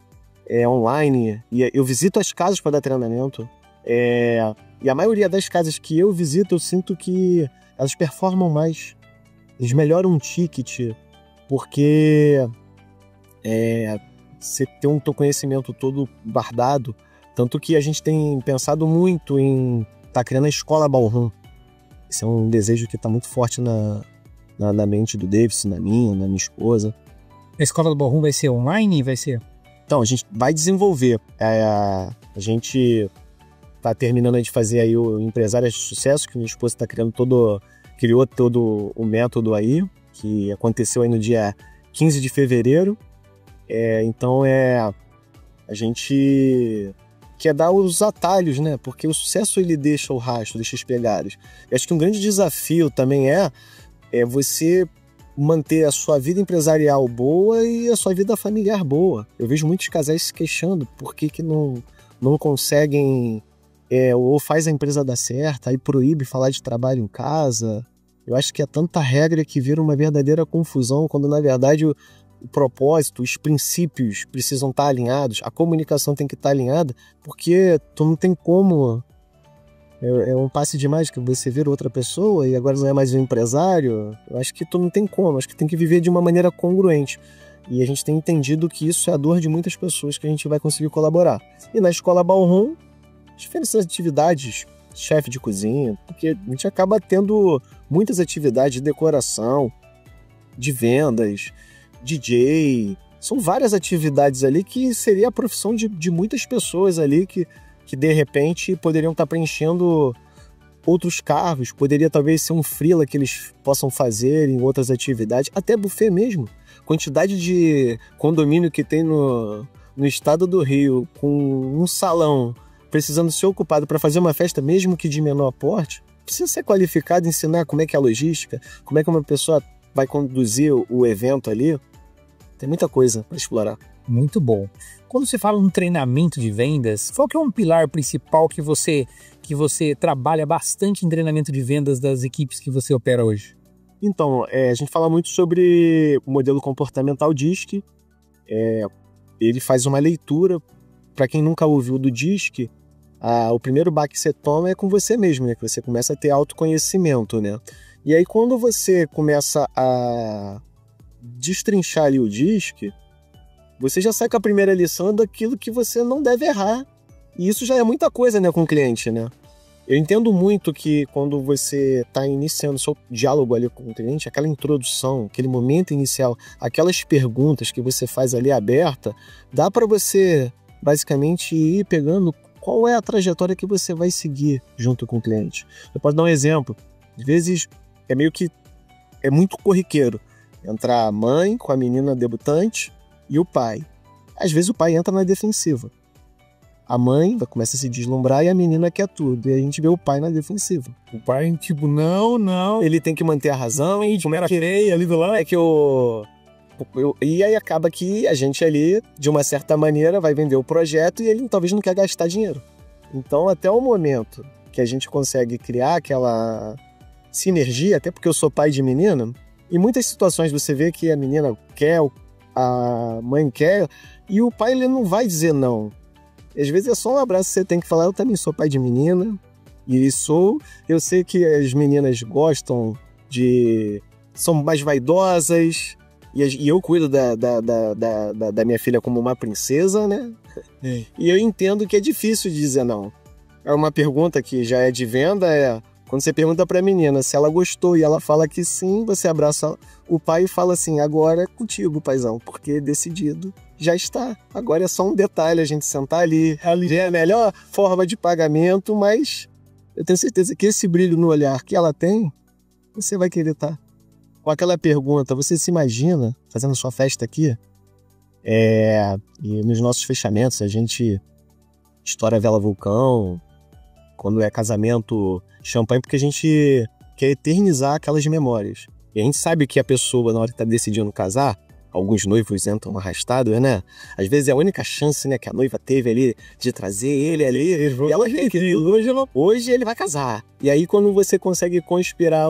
online, e eu visito as casas para dar treinamento, e a maioria das casas que eu visito, eu sinto que elas performam mais, eles melhoram um ticket, porque você tem um teu conhecimento todo guardado, tanto que a gente tem pensado muito em estar criando a escola Ballroom. Esse é um desejo que está muito forte na mente do Davidson, na minha esposa. A escola do Ballroom vai ser online? Vai ser? Então, a gente vai desenvolver. A gente está terminando de fazer aí o Empresárias de Sucesso, que minha esposa está criou todo o método aí, que aconteceu aí no dia 15 de fevereiro. Então, a gente quer dar os atalhos, né? Porque o sucesso ele deixa o rastro, deixa as pegadas. Eu acho que um grande desafio também é você manter a sua vida empresarial boa e a sua vida familiar boa. Eu vejo muitos casais se queixando por que não conseguem ou faz a empresa dar certo, aí proíbe falar de trabalho em casa. Eu acho que é tanta regra que vira uma verdadeira confusão, quando na verdade o propósito, os princípios precisam estar alinhados, a comunicação tem que estar alinhada, porque tu não tem como. É um passe de mágica, você vira outra pessoa e agora não é mais um empresário. Eu acho que tu não tem como, acho que tem que viver de uma maneira congruente. E a gente tem entendido que isso é a dor de muitas pessoas, que a gente vai conseguir colaborar. E na escola Ballroom, diferentes atividades, chefe de cozinha, porque a gente acaba tendo muitas atividades de decoração, de vendas, DJ, são várias atividades ali que seria a profissão de muitas pessoas ali que de repente poderiam estar preenchendo outros cargos, poderia talvez ser um freela que eles possam fazer em outras atividades, até buffet mesmo. Quantidade de condomínio que tem no estado do Rio, com um salão precisando ser ocupado para fazer uma festa, mesmo que de menor porte, precisa ser qualificado, ensinar como é que é a logística, como é que uma pessoa vai conduzir o evento ali. Tem muita coisa para explorar. Muito bom. Quando você fala no treinamento de vendas, qual que é um pilar principal que você trabalha bastante em treinamento de vendas das equipes que você opera hoje? Então, a gente fala muito sobre o modelo comportamental DISC. Ele faz uma leitura. Para quem nunca ouviu do DISC, o primeiro baque que você toma é com você mesmo, né? Que você começa a ter autoconhecimento, né? E aí, quando você começa a destrinchar ali o DISC, você já sai com a primeira lição daquilo que você não deve errar. E isso já é muita coisa, né, com o cliente, né? Eu entendo muito que quando você está iniciando o seu diálogo ali com o cliente, aquela introdução, aquele momento inicial, aquelas perguntas que você faz ali aberta, dá para você basicamente ir pegando qual é a trajetória que você vai seguir junto com o cliente. Eu posso dar um exemplo. Às vezes é muito corriqueiro entrar a mãe com a menina debutante e o pai. Às vezes o pai entra na defensiva. A mãe começa a se deslumbrar e a menina quer tudo. E a gente vê o pai na defensiva. O pai, tipo, não. Ele tem que manter a razão. E como era querer ali do lado. É que e aí acaba que a gente ali, de uma certa maneira, vai vender o projeto e ele talvez não quer gastar dinheiro. Então, até o momento que a gente consegue criar aquela sinergia, até porque eu sou pai de menina, em muitas situações você vê que a menina quer, a mãe quer, e o pai ele não vai dizer não. Às vezes é só um abraço que você tem que falar, eu também sou pai de menina, eu sei que as meninas gostam são mais vaidosas, e eu cuido da minha filha como uma princesa, né? E eu entendo que é difícil dizer não. É uma pergunta que já é de venda, quando você pergunta pra menina se ela gostou e ela fala que sim, você abraça o pai e fala assim, agora é contigo, paizão, porque decidido já está. Agora é só um detalhe, a gente sentar ali já é a melhor forma de pagamento, mas eu tenho certeza que esse brilho no olhar que ela tem, você vai querer estar. Com aquela pergunta, você se imagina fazendo sua festa aqui? E nos nossos fechamentos a gente estoura a vela vulcão, quando é casamento, champanhe, porque a gente quer eternizar aquelas memórias. E a gente sabe que a pessoa, na hora que está decidindo casar, alguns noivos entram arrastados, né? Às vezes é a única chance, né, que a noiva teve ali de trazer ele ali. E ela tem que hoje ele vai casar. E aí quando você consegue conspirar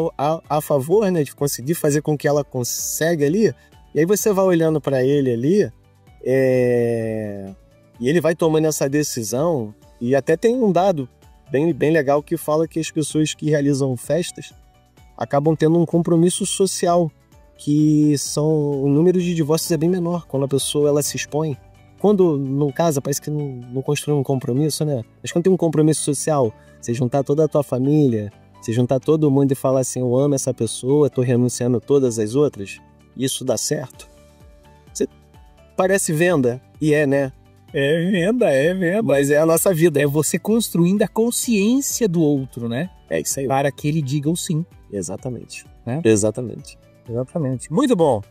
a favor, né, de conseguir fazer com que ela consiga ali, e aí você vai olhando para ele ali, e ele vai tomando essa decisão, e até tem um dado bem legal que fala que as pessoas que realizam festas acabam tendo um compromisso social, que o número de divórcios é bem menor quando a pessoa ela se expõe. Quando não casa, parece que não constrói um compromisso, né? Mas quando tem um compromisso social, você juntar toda a tua família, você juntar todo mundo e falar assim, eu amo essa pessoa, tô renunciando a todas as outras, isso dá certo. Parece venda, e né? É venda. Mas é a nossa vida. É você construindo a consciência do outro, né? É isso aí. Para que ele diga o sim. Exatamente. Né? Exatamente. Muito bom.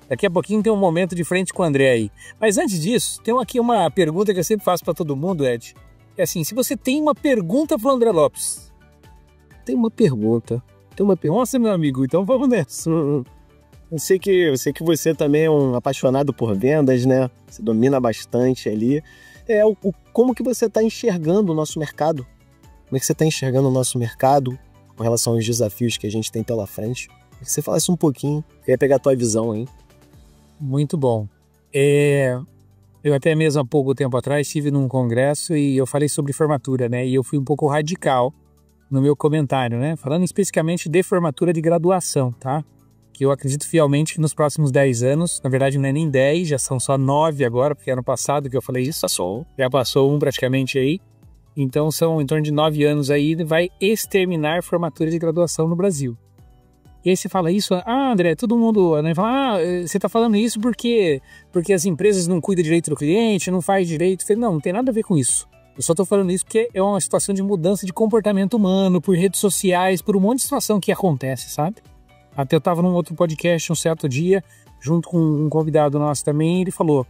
Daqui a pouquinho tem um momento de frente com o André aí. Mas antes disso, tem aqui uma pergunta que eu sempre faço para todo mundo, Ed. É assim, se você tem uma pergunta pro André Lopes. Tem uma pergunta. Nossa, meu amigo, então vamos nessa. Eu sei que você também é um apaixonado por vendas, né? Você domina bastante ali. Como que você está enxergando o nosso mercado? Como é que você está enxergando o nosso mercado com relação aos desafios que a gente tem pela frente? Queria que você falasse um pouquinho. Queria pegar a tua visão, hein? Muito bom. Eu até mesmo há pouco tempo atrás estive num congresso e eu falei sobre formatura, né? E eu fui um pouco radical no meu comentário, né? Falando especificamente de formatura de graduação, tá? Que eu acredito fielmente que nos próximos 10 anos, na verdade não é nem 10, já são só 9 agora, porque ano passado que eu falei isso, já passou um praticamente aí. Então são em torno de 9 anos aí, vai exterminar formatura de graduação no Brasil. E aí você fala isso, André, todo mundo fala, você tá falando isso porque as empresas não cuidam direito do cliente, não faz direito. Eu falei, não tem nada a ver com isso. Eu só tô falando isso porque é uma situação de mudança de comportamento humano, por redes sociais, por um monte de situação que acontece, sabe? Até eu tava num outro podcast um certo dia, junto com um convidado nosso também, e ele falou,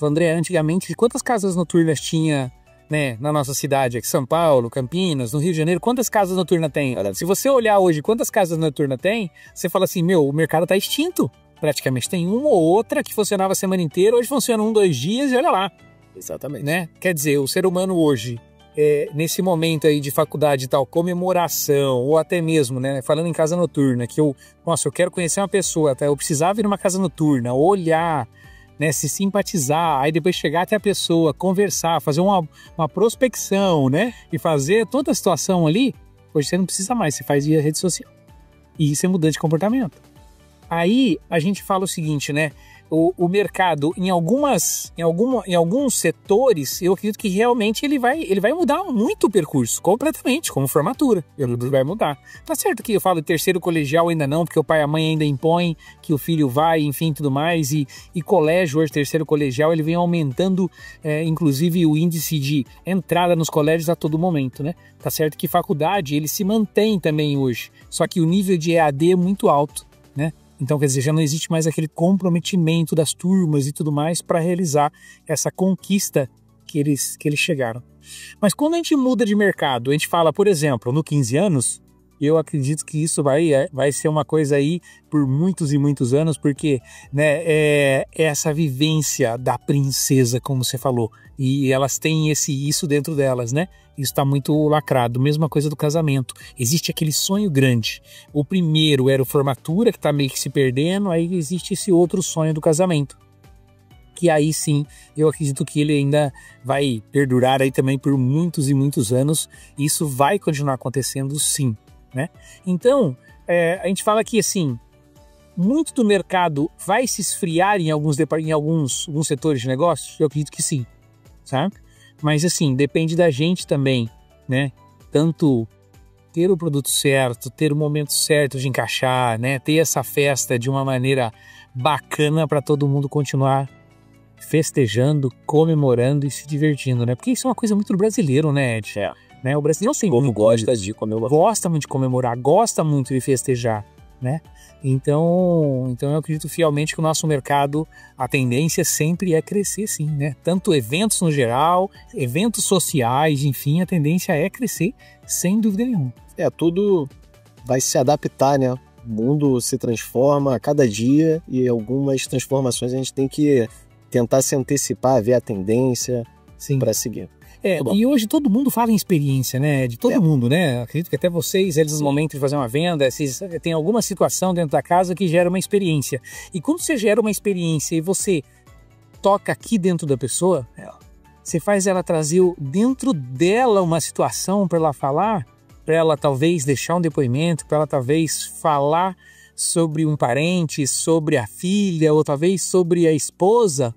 André, antigamente, quantas casas noturnas tinha, né, na nossa cidade, aqui São Paulo, Campinas, no Rio de Janeiro, quantas casas noturnas tem? Se você olhar hoje quantas casas noturnas tem, você fala assim, o mercado tá extinto, praticamente. Tem uma ou outra que funcionava a semana inteira, hoje funciona 1, 2 dias e olha lá. Exatamente. Né? Quer dizer, o ser humano hoje, nesse momento aí de faculdade e tal, comemoração, ou até mesmo, né, falando em casa noturna, que eu quero conhecer uma pessoa, tá? Eu precisava ir numa casa noturna, olhar, né, se simpatizar, aí depois chegar até a pessoa, conversar, fazer uma prospecção, né, e fazer toda a situação ali, hoje você não precisa mais, você faz via rede social. E isso é mudança de comportamento. Aí a gente fala o seguinte, né, o mercado, em alguns setores, eu acredito que realmente ele vai mudar muito o percurso, completamente, como formatura. Ele vai mudar. Tá certo que eu falo terceiro colegial ainda não, porque o pai e a mãe ainda impõem que o filho vai, enfim, tudo mais. E colégio hoje, terceiro colegial, ele vem aumentando, inclusive, o índice de entrada nos colégios a todo momento, né? Tá certo que faculdade, ele se mantém também hoje, só que o nível de EAD é muito alto, né? Então, quer dizer, já não existe mais aquele comprometimento das turmas e tudo mais para realizar essa conquista que eles chegaram. Mas quando a gente muda de mercado, a gente fala, por exemplo, no 15 anos, eu acredito que isso vai ser uma coisa aí por muitos e muitos anos, porque, né, é essa vivência da princesa, como você falou, e elas têm isso dentro delas, né? Isso está muito lacrado. Mesma coisa do casamento. Existe aquele sonho grande. O primeiro era a formatura, que está meio que se perdendo, aí existe esse outro sonho do casamento, que aí sim, eu acredito que ele ainda vai perdurar aí também por muitos e muitos anos. Isso vai continuar acontecendo sim, né? Então, a gente fala que assim, muito do mercado vai se esfriar em alguns setores de negócio? Eu acredito que sim, sabe? Mas assim, depende da gente também, né? Tanto ter o produto certo, ter o momento certo de encaixar, né? Ter essa festa de uma maneira bacana para todo mundo continuar festejando, comemorando e se divertindo, né? Porque isso é uma coisa muito do brasileiro, né, Ed? Né? O brasileiro sempre gosta de comemorar. Gosta muito de comemorar, gosta muito de festejar, né? Então eu acredito fielmente que o nosso mercado, a tendência sempre é crescer sim, né? Tanto eventos no geral, eventos sociais, enfim, a tendência é crescer sem dúvida nenhuma. Tudo vai se adaptar, né? O mundo se transforma a cada dia e algumas transformações a gente tem que tentar se antecipar, ver a tendência para seguir. E hoje todo mundo fala em experiência, né? De todo mundo, né? Acredito que até vocês, no momento de fazer uma venda, tem alguma situação dentro da casa que gera uma experiência. E quando você gera uma experiência e você toca aqui dentro da pessoa, você faz ela trazer dentro dela uma situação para ela falar, para ela talvez deixar um depoimento, para ela talvez falar sobre um parente, sobre a filha ou talvez sobre a esposa.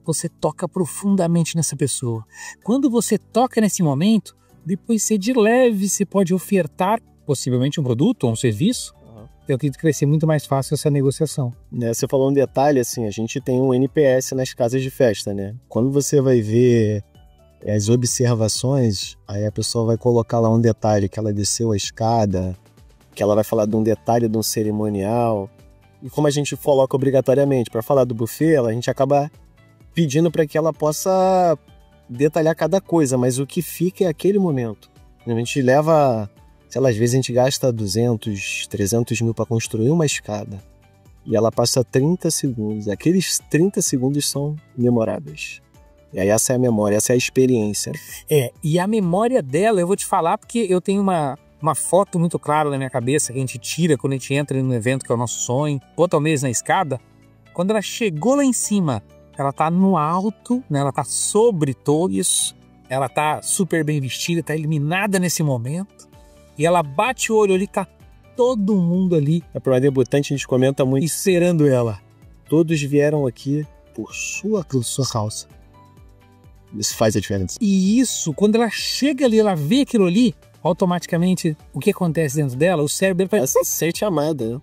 Você toca profundamente nessa pessoa. Quando você toca nesse momento, depois você de leve, você pode ofertar possivelmente um produto ou um serviço. Eu acredito que vai ser muito mais fácil essa negociação. Você falou um detalhe, assim, a gente tem um NPS nas casas de festa, né? Quando você vai ver as observações, aí a pessoa vai colocar lá um detalhe, que ela desceu a escada, que ela vai falar de um detalhe de um cerimonial. E como a gente coloca obrigatoriamente para falar do buffet, a gente acaba pedindo para que ela possa detalhar cada coisa, mas o que fica é aquele momento. A gente leva, sei lá, às vezes a gente gasta 200, 300 mil para construir uma escada e ela passa 30 segundos. Aqueles 30 segundos são memoráveis. E aí essa é a memória, essa é a experiência. E a memória dela, eu vou te falar porque eu tenho uma foto muito clara na minha cabeça que a gente tira quando a gente entra no evento, que é o nosso sonho, bota o mês na escada. Quando ela chegou lá em cima, ela tá no alto, né? Ela tá sobre todos, ela tá super bem vestida, tá iluminada nesse momento, e ela bate o olho ali, tá todo mundo ali. Para uma debutante a gente comenta muito, esperando ela. Todos vieram aqui por sua calça. Isso faz a diferença. E isso, quando ela chega ali, ela vê aquilo ali, automaticamente, o que acontece dentro dela, o cérebro ela se sente amada, né?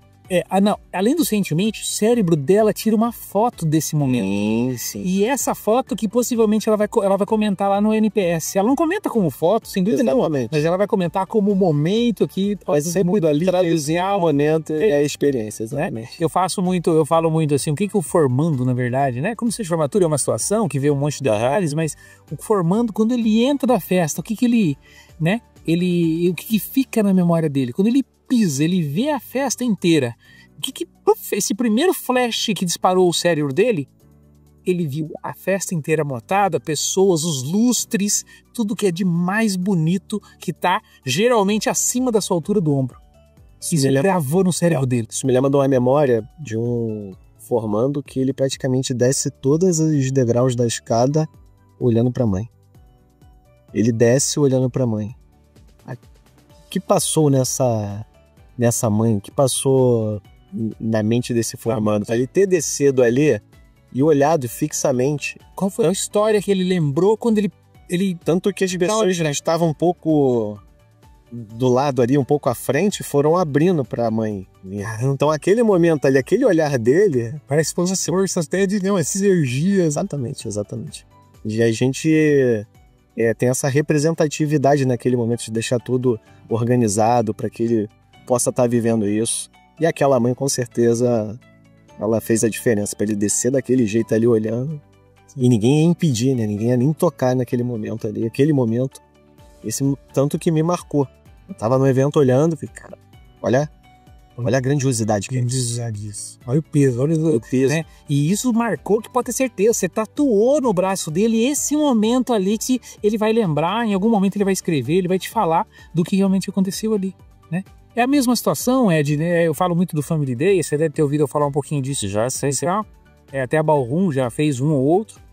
Não, além do sentimento, o cérebro dela tira uma foto desse momento. Sim. E essa foto que possivelmente ela vai comentar lá no NPS. Ela não comenta como foto, sem dúvida nenhuma, mas ela vai comentar como momento que pode ser muito ali, traduzir o momento e a experiência, exatamente. Né? Eu falo muito assim, o que o formando, na verdade, né? Como se a formatura é uma situação que vê um monte de detalhes, mas o formando, quando ele entra da festa, o que ele, né? O que fica na memória dele? Quando ele pisa, ele vê a festa inteira. Esse primeiro flash que disparou o cérebro dele, ele viu a festa inteira montada, pessoas, os lustres, tudo que é de mais bonito, que tá geralmente acima da sua altura do ombro. Isso gravou no cérebro dele. Isso me lembra de uma memória de um formando que ele praticamente desce todos os degraus da escada olhando para a mãe. Ele desce olhando para a mãe. O que passou nessa mãe, o que passou na mente desse formando? Ele ter descido ali e olhado fixamente. Qual foi a história que ele lembrou quando ele... Tanto que as pessoas já estavam um pouco do lado ali, um pouco à frente, foram abrindo para a mãe. Então aquele momento ali, aquele olhar dele... Parece que fosse forças até de essas energias. Exatamente. E a gente... tem essa representatividade naquele momento de deixar tudo organizado para que ele possa estar vivendo isso. E aquela mãe, com certeza, ela fez a diferença para ele descer daquele jeito ali olhando. E ninguém ia impedir, né? Ninguém ia nem tocar naquele momento ali. Aquele momento, esse tanto que me marcou. Eu tava no evento olhando e falei, cara, olha a grandiosidade que é. Grandiosidade disso. Olha o peso, olha O peso. né? E isso marcou, que pode ter certeza, você tatuou no braço dele esse momento ali que ele vai lembrar, em algum momento ele vai escrever, ele vai te falar do que realmente aconteceu ali, né? É a mesma situação, Ed, né? Eu falo muito do Family Day, você deve ter ouvido eu falar um pouquinho disso já, sei. Até a Ballroom já fez um ou outro.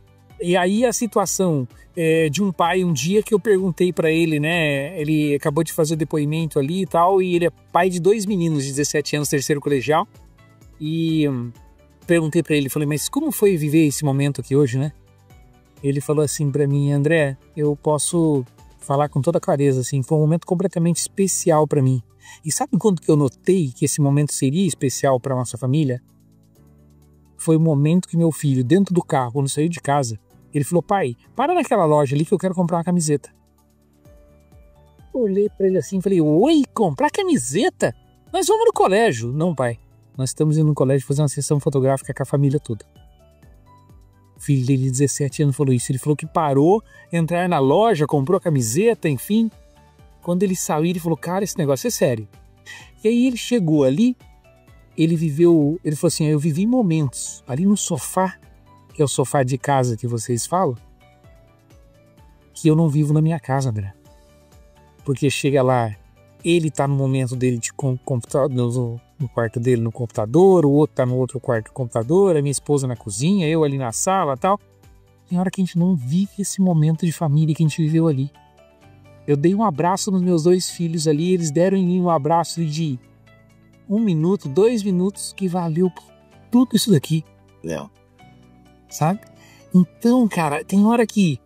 E aí a situação de um pai, um dia que eu perguntei pra ele, né? Ele acabou de fazer o depoimento ali e tal, e ele é pai de 2 meninos de 17 anos, terceiro colegial. E perguntei pra ele, falei, mas como foi viver esse momento aqui hoje, né? Ele falou assim pra mim, André, eu posso falar com toda clareza, assim, foi um momento completamente especial pra mim. E sabe quando que eu notei que esse momento seria especial pra nossa família? Foi o momento que meu filho, dentro do carro, quando saiu de casa, ele falou, pai, para naquela loja ali que eu quero comprar uma camiseta. Eu olhei pra ele assim e falei, oi, comprar camiseta? Nós vamos no colégio. Não, pai, nós estamos indo no colégio fazer uma sessão fotográfica com a família toda. O filho dele de 17 anos falou isso. Ele falou que parou, entrar na loja, comprou a camiseta, enfim. Quando ele saiu, ele falou, cara, esse negócio é sério. E aí ele chegou ali, ele falou assim, eu vivi momentos ali no sofá, que é o sofá de casa que vocês falam, que eu não vivo na minha casa, André. Porque chega lá, ele tá no momento dele de computador, no quarto dele no computador, o outro tá no outro quarto do computador, a minha esposa na cozinha, eu ali na sala e tal. Tem hora que a gente não vive esse momento de família que a gente viveu ali. Eu dei um abraço nos meus 2 filhos ali, eles deram em mim um abraço de 1 minuto, 2 minutos, que valeu por tudo isso daqui. Sabe? Então, cara, tem hora que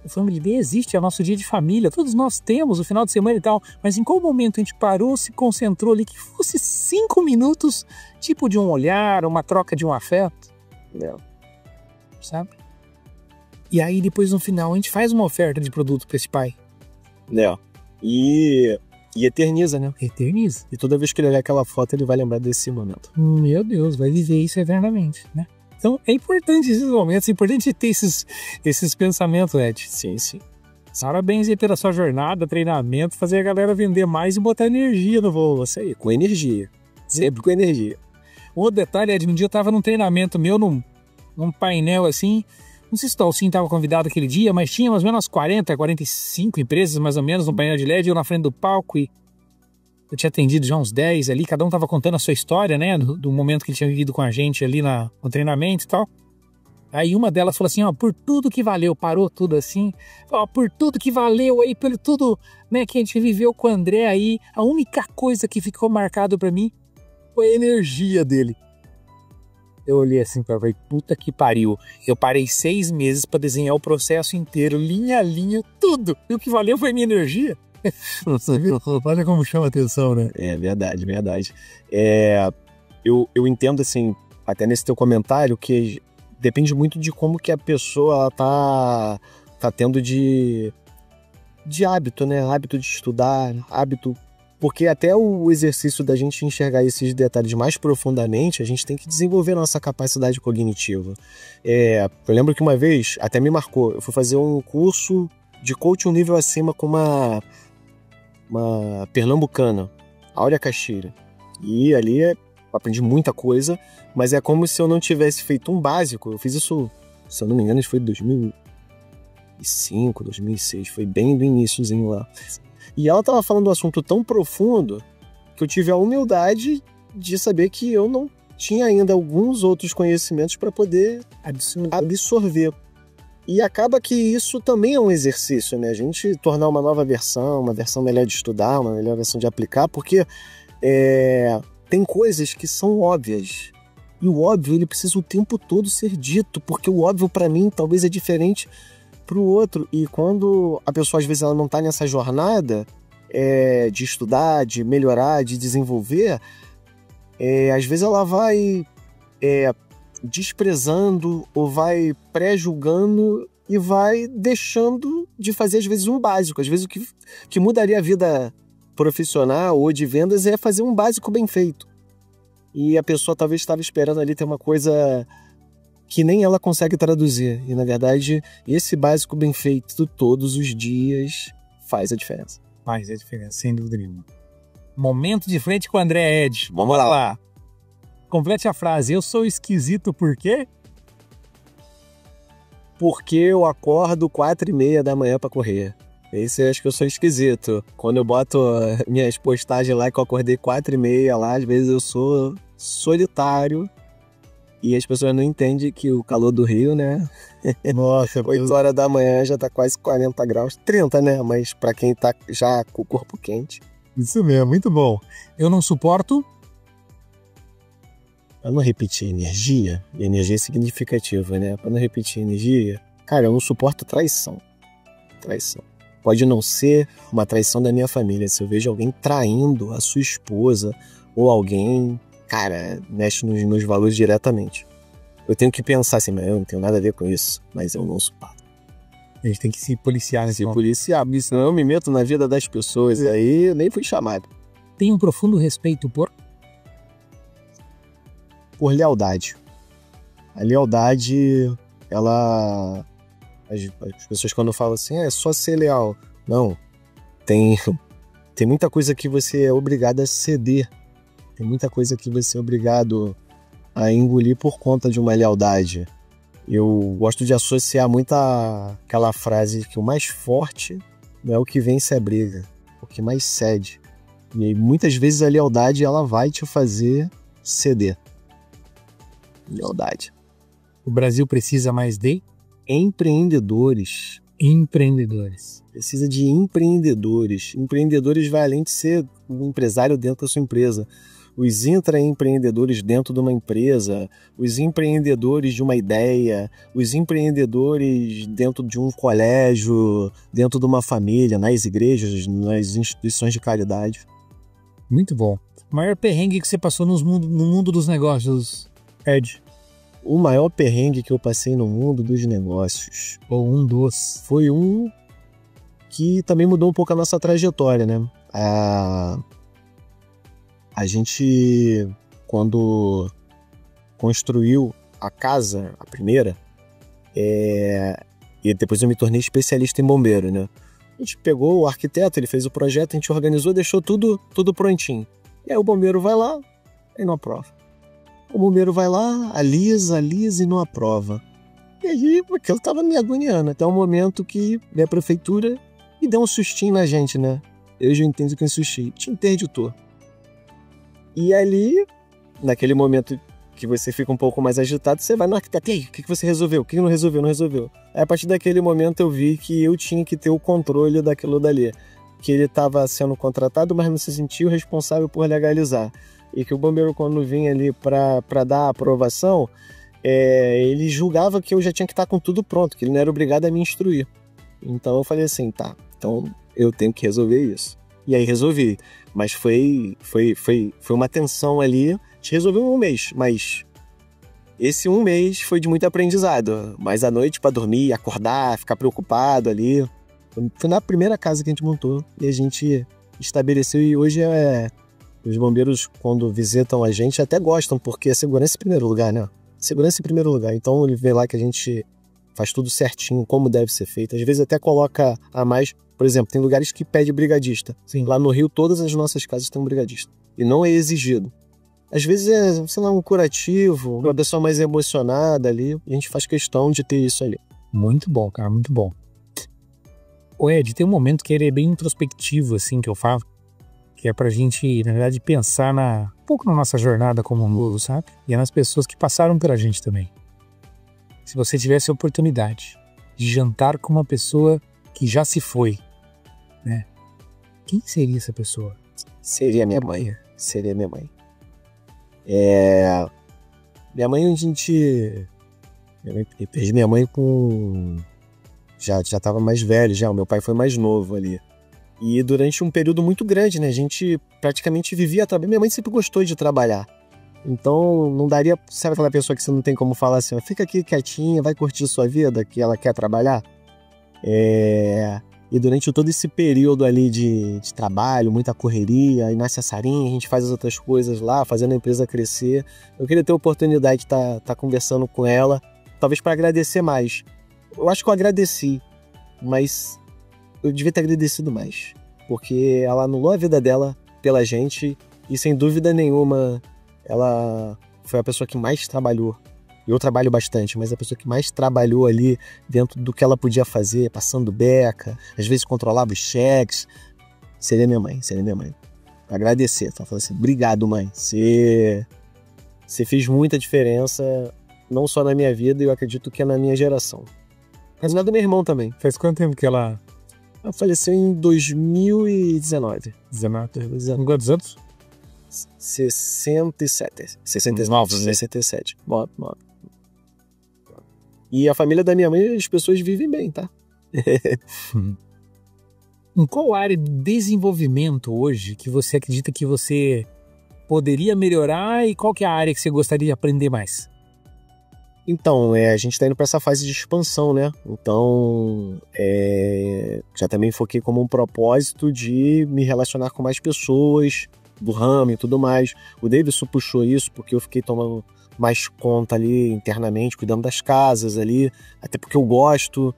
o Family Day existe, é o nosso dia de família, todos nós temos o final de semana e tal, mas em qual momento a gente parou, se concentrou ali, que fosse 5 minutos, tipo de um olhar, uma troca de um afeto? Sabe? E aí depois no final a gente faz uma oferta de produto para esse pai. E eterniza, né? Eterniza. E toda vez que ele olhar aquela foto, ele vai lembrar desse momento. Meu Deus, vai viver isso eternamente, né? Então é importante esses momentos, é importante ter esses pensamentos, Ed. Sim, sim. Parabéns aí pela sua jornada, treinamento, fazer a galera vender mais e botar energia no voo. Isso aí. Com energia. Sempre com energia. Um outro detalhe, Ed, um dia eu tava num treinamento meu, num painel assim, não sei se o Talcinho estava convidado aquele dia, mas tinha mais ou menos 40, 45 empresas mais ou menos no painel de LED, eu na frente do palco e eu tinha atendido já uns 10 ali, cada um estava contando a sua história, né, do momento que ele tinha vivido com a gente ali no treinamento e tal. Aí uma delas falou assim, ó, por tudo que valeu, parou tudo assim, ó, por tudo que valeu aí, pelo tudo, né, que a gente viveu com o André aí, a única coisa que ficou marcado pra mim foi a energia dele. Eu olhei assim pra ver, puta que pariu. Eu parei 6 meses pra desenhar o processo inteiro, linha a linha, tudo. E o que valeu foi a minha energia. Você viu? Olha como chama a atenção, né? É verdade, verdade. Eu entendo, assim, até nesse teu comentário, que depende muito de como que a pessoa ela tá tendo de hábito, né? Hábito de estudar, hábito... Porque até o exercício da gente enxergar esses detalhes mais profundamente, a gente tem que desenvolver a nossa capacidade cognitiva. Eu lembro que uma vez, até me marcou, eu fui fazer um curso de coaching um nível acima com uma pernambucana, Áurea Caxira. E ali eu aprendi muita coisa, mas é como se eu não tivesse feito um básico. Eu fiz isso, se eu não me engano, foi em 2005, 2006, foi bem do iniciozinho lá. E ela estava falando um assunto tão profundo que eu tive a humildade de saber que eu não tinha ainda alguns outros conhecimentos para poder absorver. E acaba que isso também é um exercício, né? A gente tornar uma nova versão, uma versão melhor de estudar, uma melhor versão de aplicar, porque tem coisas que são óbvias. E o óbvio, ele precisa o tempo todo ser dito, porque o óbvio para mim talvez é diferente para o outro. E quando a pessoa às vezes ela não está nessa jornada de estudar, de melhorar, de desenvolver, às vezes ela vai desprezando ou vai pré-julgando e vai deixando de fazer às vezes um básico, às vezes o que mudaria a vida profissional ou de vendas é fazer um básico bem feito. E a pessoa talvez estava esperando ali ter uma coisa que nem ela consegue traduzir. E, na verdade, esse básico bem feito todos os dias faz a diferença. Faz a diferença, sem dúvida nenhuma. Momento de frente com o André Ed. Vamos lá. Complete a frase. Eu sou esquisito por quê? Porque eu acordo 4h30 da manhã para correr. Esse eu acho que eu sou esquisito. Quando eu boto minhas postagens lá que eu acordei 4h30 lá, às vezes eu sou solitário. E as pessoas não entendem que o calor do Rio, né? Nossa, 8 horas da manhã já tá quase 40 graus. 30, né? Mas pra quem tá já com o corpo quente. Isso mesmo, muito bom. Eu não suporto... Pra não repetir energia, e energia é significativa, né? Pra não repetir energia, cara, eu não suporto traição. Traição. Pode não ser uma traição da minha família. Se eu vejo alguém traindo a sua esposa ou alguém... Cara, mexe nos meus valores diretamente. Eu tenho que pensar assim, mas eu não tenho nada a ver com isso, mas eu não suporto. A gente tem que se policiar nesse ponto. Policiar, senão eu me meto na vida das pessoas, e aí eu nem fui chamado. Tenho um profundo respeito por lealdade. A lealdade, ela... As pessoas quando falam assim, é só ser leal. Não, tem muita coisa que você é obrigado a ceder. Tem muita coisa que você é obrigado a engolir por conta de uma lealdade. Eu gosto de associar muito aquela frase que o mais forte não é o que vence a briga, o que mais cede. E aí, muitas vezes a lealdade ela vai te fazer ceder. Lealdade. O Brasil precisa mais de empreendedores. Precisa de empreendedores. Empreendedores vai além de ser um empresário dentro da sua empresa. Os intraempreendedores dentro de uma empresa, os empreendedores de uma ideia, os empreendedores dentro de um colégio, dentro de uma família, nas igrejas, nas instituições de caridade. Muito bom. O maior perrengue que você passou no mundo dos negócios, Ed? O maior perrengue que eu passei no mundo dos negócios. Ou um dos. Foi um que também mudou um pouco a nossa trajetória, né? A gente, quando construiu a casa, a primeira, e depois eu me tornei especialista em bombeiro, né? A gente pegou o arquiteto, ele fez o projeto, a gente organizou, deixou tudo prontinho. E aí o bombeiro vai lá e não aprova. O bombeiro vai lá, alisa e não aprova. E aí aquilo tava me agoniando, até o momento que a prefeitura me deu um sustinho na gente, né? Eu já entendo que é um sustinho, te interditor. E ali, naquele momento que você fica um pouco mais agitado, você vai no arquiteto. E aí, o que você resolveu? O que não resolveu? Não resolveu. Aí, a partir daquele momento eu vi que eu tinha que ter o controle daquilo dali. Que ele estava sendo contratado, mas não se sentia o responsável por legalizar. E que o bombeiro, quando vinha ali para dar a aprovação, ele julgava que eu já tinha que estar com tudo pronto, que ele não era obrigado a me instruir. Então eu falei assim, tá, então eu tenho que resolver isso. E aí resolvi, mas foi uma tensão ali. A gente resolveu em um mês, mas esse um mês foi de muito aprendizado. Mas à noite para dormir, acordar, ficar preocupado ali. Foi na primeira casa que a gente montou e a gente estabeleceu. E hoje os bombeiros, quando visitam a gente, até gostam, porque a segurança em primeiro lugar, né? Segurança em primeiro lugar. Então ele vê lá que a gente faz tudo certinho, como deve ser feito. Às vezes até coloca a mais. Por exemplo, tem lugares que pede brigadista. Sim. Lá no Rio, todas as nossas casas têm um brigadista. E não é exigido. Às vezes é, sei lá, um curativo, uma pessoa mais emocionada ali. E a gente faz questão de ter isso ali. Muito bom, cara, muito bom. Ô Ed, tem um momento que ele é bem introspectivo, assim, que eu falo. Que é pra gente, na verdade, pensar um pouco na nossa jornada como um todo, sabe? E é nas pessoas que passaram pela gente também. Se você tivesse a oportunidade de jantar com uma pessoa que já se foi, né? Quem seria essa pessoa? Seria minha mãe. Minha mãe, a gente... Eu perdi minha mãe com... Já estava mais velho, já. O meu pai foi mais novo ali. E durante um período muito grande, né? A gente praticamente vivia trabalhando. Minha mãe sempre gostou de trabalhar. Então, não daria... Sabe aquela pessoa que você não tem como falar assim, fica aqui quietinha, vai curtir sua vida, que ela quer trabalhar? E E durante todo esse período ali de trabalho, muita correria, aí nasce a Sarinha, a gente faz as outras coisas lá, fazendo a empresa crescer. Eu queria ter a oportunidade de estar conversando com ela, talvez para agradecer mais. Eu acho que eu agradeci, mas eu devia ter agradecido mais. Porque ela anulou a vida dela pela gente e, sem dúvida nenhuma, ela foi a pessoa que mais trabalhou. Eu trabalho bastante, mas a pessoa que mais trabalhou ali dentro do que ela podia fazer, passando beca, às vezes controlava os cheques, seria minha mãe. Agradecer, tá? Falando assim, obrigado, mãe. Você fez muita diferença, não só na minha vida, eu acredito que é na minha geração. Mas na do meu irmão também. Faz quanto tempo que ela faleceu? Em 2019. 19. Quantos anos? 67. novos, né? 67. Nove. E a família da minha mãe, as pessoas vivem bem, tá? Em qual área de desenvolvimento hoje que você acredita que você poderia melhorar e qual que é a área que você gostaria de aprender mais? Então, a gente está indo para essa fase de expansão, né? Então, já também foquei como um propósito de me relacionar com mais pessoas do ramo e tudo mais. O Davidson puxou isso porque eu fiquei tomando mais conta ali internamente, cuidando das casas ali, até porque eu gosto,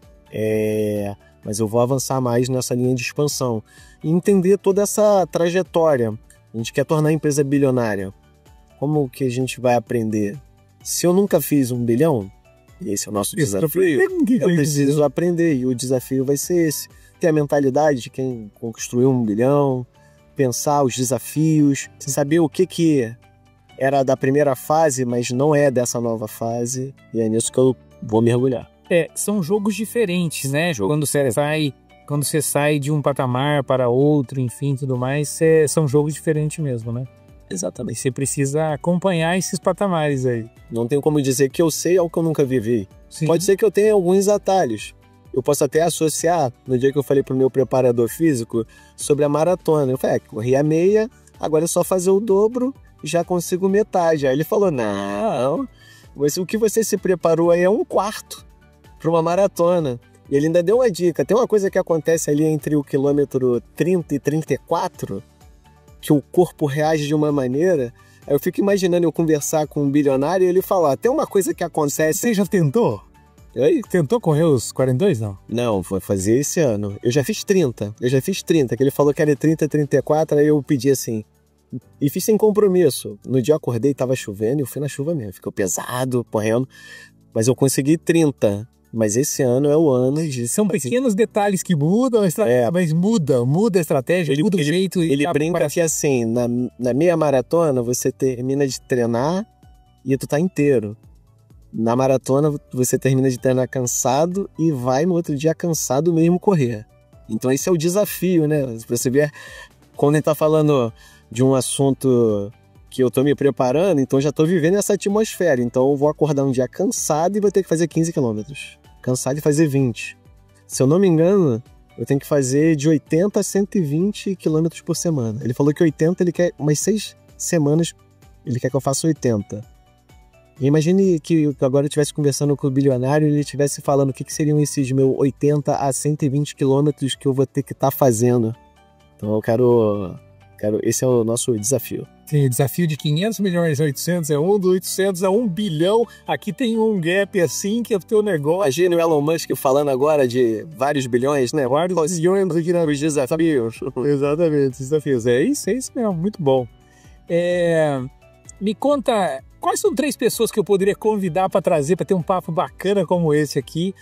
mas eu vou avançar mais nessa linha de expansão e entender toda essa trajetória. A gente quer tornar a empresa bilionária. Como que a gente vai aprender? Se eu nunca fiz 1 bilhão, e esse é o nosso desafio, eu preciso aprender, e o desafio vai ser esse. Ter a mentalidade de quem construiu 1 bilhão, pensar os desafios, saber o que era da primeira fase, mas não é dessa nova fase, e é nisso que eu vou mergulhar. São jogos diferentes, né? Quando você sai de um patamar para outro, enfim, tudo mais, são jogos diferentes mesmo, né? Exatamente. Você precisa acompanhar esses patamares aí. Não tenho como dizer que eu sei algo que eu nunca vivi. Sim. Pode ser que eu tenha alguns atalhos. Eu posso até associar, no dia que eu falei pro meu preparador físico sobre a maratona. Eu falei, corri a meia, agora é só fazer o dobro, já consigo metade. Aí ele falou, não, o que você se preparou aí é 1/4 para uma maratona. E ele ainda deu uma dica. Tem uma coisa que acontece ali entre o quilômetro 30 e 34, que o corpo reage de uma maneira. Aí eu fico imaginando eu conversar com um bilionário e ele falar, tem uma coisa que acontece... Você já tentou? Oi? Tentou correr os 42, não? Não, vou fazer esse ano. Eu já fiz 30, que ele falou que era 30, 34, aí eu pedi assim. E fiz sem compromisso. No dia eu acordei, tava chovendo, e eu fui na chuva mesmo. Ficou pesado, correndo, mas eu consegui 30. Mas esse ano é o ano de... São pequenos detalhes que mudam, mas muda a estratégia, muda o jeito. Ele brinca que assim, na meia maratona você termina de treinar e tu tá inteiro. Na maratona você termina de treinar cansado e vai no outro dia cansado mesmo correr. Então esse é o desafio, né? Você vê, quando a gente tá falando de um assunto que eu tô me preparando, então já tô vivendo essa atmosfera. Então eu vou acordar um dia cansado e vou ter que fazer 15 quilômetros. Cansado de fazer 20. Se eu não me engano, eu tenho que fazer de 80 a 120 quilômetros por semana. Ele falou que 80, ele quer umas 6 semanas, ele quer que eu faça 80. E imagine que agora eu estivesse conversando com o bilionário e ele estivesse falando o que seriam esses meus 80 a 120 quilômetros que eu vou ter que estar fazendo. Então eu quero... Esse é o nosso desafio. Sim, desafio de 500 milhões, 800 é um, do 800 a 1 bilhão. Aqui tem um gap assim que é o teu negócio. Imagina o Elon Musk falando agora de vários bilhões, né? Vários bilhões aqui nos desafios. Exatamente, desafios. É isso mesmo, muito bom. Me conta, quais são 3 pessoas que eu poderia convidar para trazer, para ter um papo bacana como esse aqui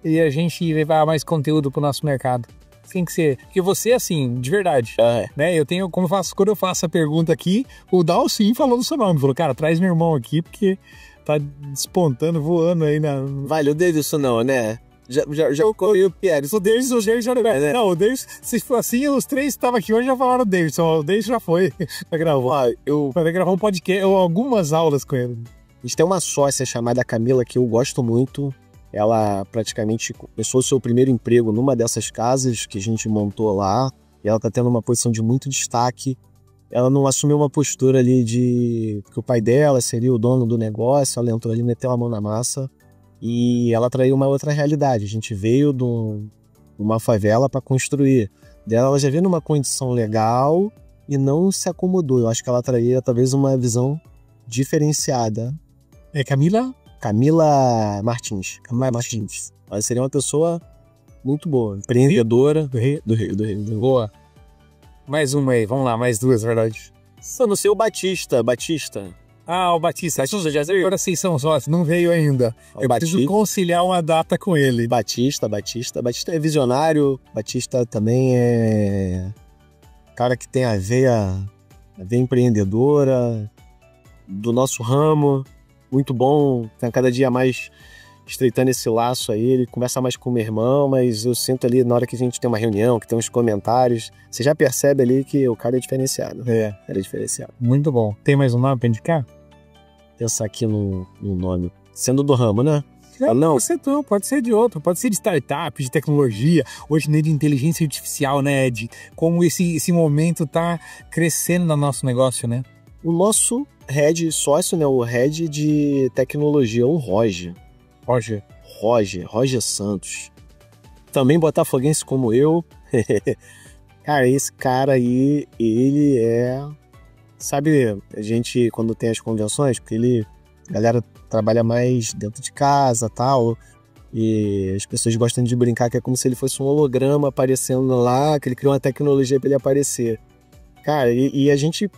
e a gente levar mais conteúdo para o nosso mercado? Tem que ser, porque você, assim, de verdade, né? Quando eu faço a pergunta aqui, o Dal sim falou no seu nome, falou, cara, traz meu irmão aqui, porque tá despontando, voando aí na... Vale, o Davidson não, né? Já corri o Pierre. O Davidson já não é, né? Não, o Davidson, se for assim, os 3 que estavam aqui hoje já falaram o Davidson já foi pra gravar. Vai gravar um podcast, ou algumas aulas com ele. A gente tem uma sócia chamada Camila que eu gosto muito. Ela praticamente começou o seu primeiro emprego numa dessas casas que a gente montou lá. E ela tá tendo uma posição de muito destaque. Ela não assumiu uma postura ali de que o pai dela seria o dono do negócio. Ela entrou ali, meteu a mão na massa. E ela traiu uma outra realidade. A gente veio uma favela para construir. Ela já veio numa condição legal e não se acomodou. Eu acho que ela traria talvez uma visão diferenciada. É Camila Martins. Ela seria uma pessoa muito boa, empreendedora do Rio. Boa. Mais uma aí, vamos lá, mais duas, verdade. Só não sei o Batista. Ah, o Batista. Agora vocês são sócios, não veio ainda. Eu preciso conciliar uma data com ele. Batista é visionário. Batista também é cara que tem a veia empreendedora do nosso ramo. Muito bom, tá cada dia mais estreitando esse laço aí. Ele conversa mais com o meu irmão, mas eu sinto ali na hora que a gente tem uma reunião, que tem uns comentários, você já percebe ali que o cara é diferenciado. Ele é diferenciado. Muito bom. Tem mais um nome pra indicar? Pensar aqui no nome. Sendo do ramo, né? Não, pode ser de outro, pode ser de startup, de tecnologia, hoje nem de inteligência artificial, né, Ed? Como esse momento tá crescendo no nosso negócio, né? O nosso head sócio, né, o head de tecnologia, o Roger Santos. Também botafoguense como eu. Cara, esse cara aí, ele é... Sabe, a gente, quando tem as convenções, porque a galera trabalha mais dentro de casa, tal, e as pessoas gostam de brincar que é como se ele fosse um holograma aparecendo lá, que ele criou uma tecnologia para ele aparecer. Cara, e a gente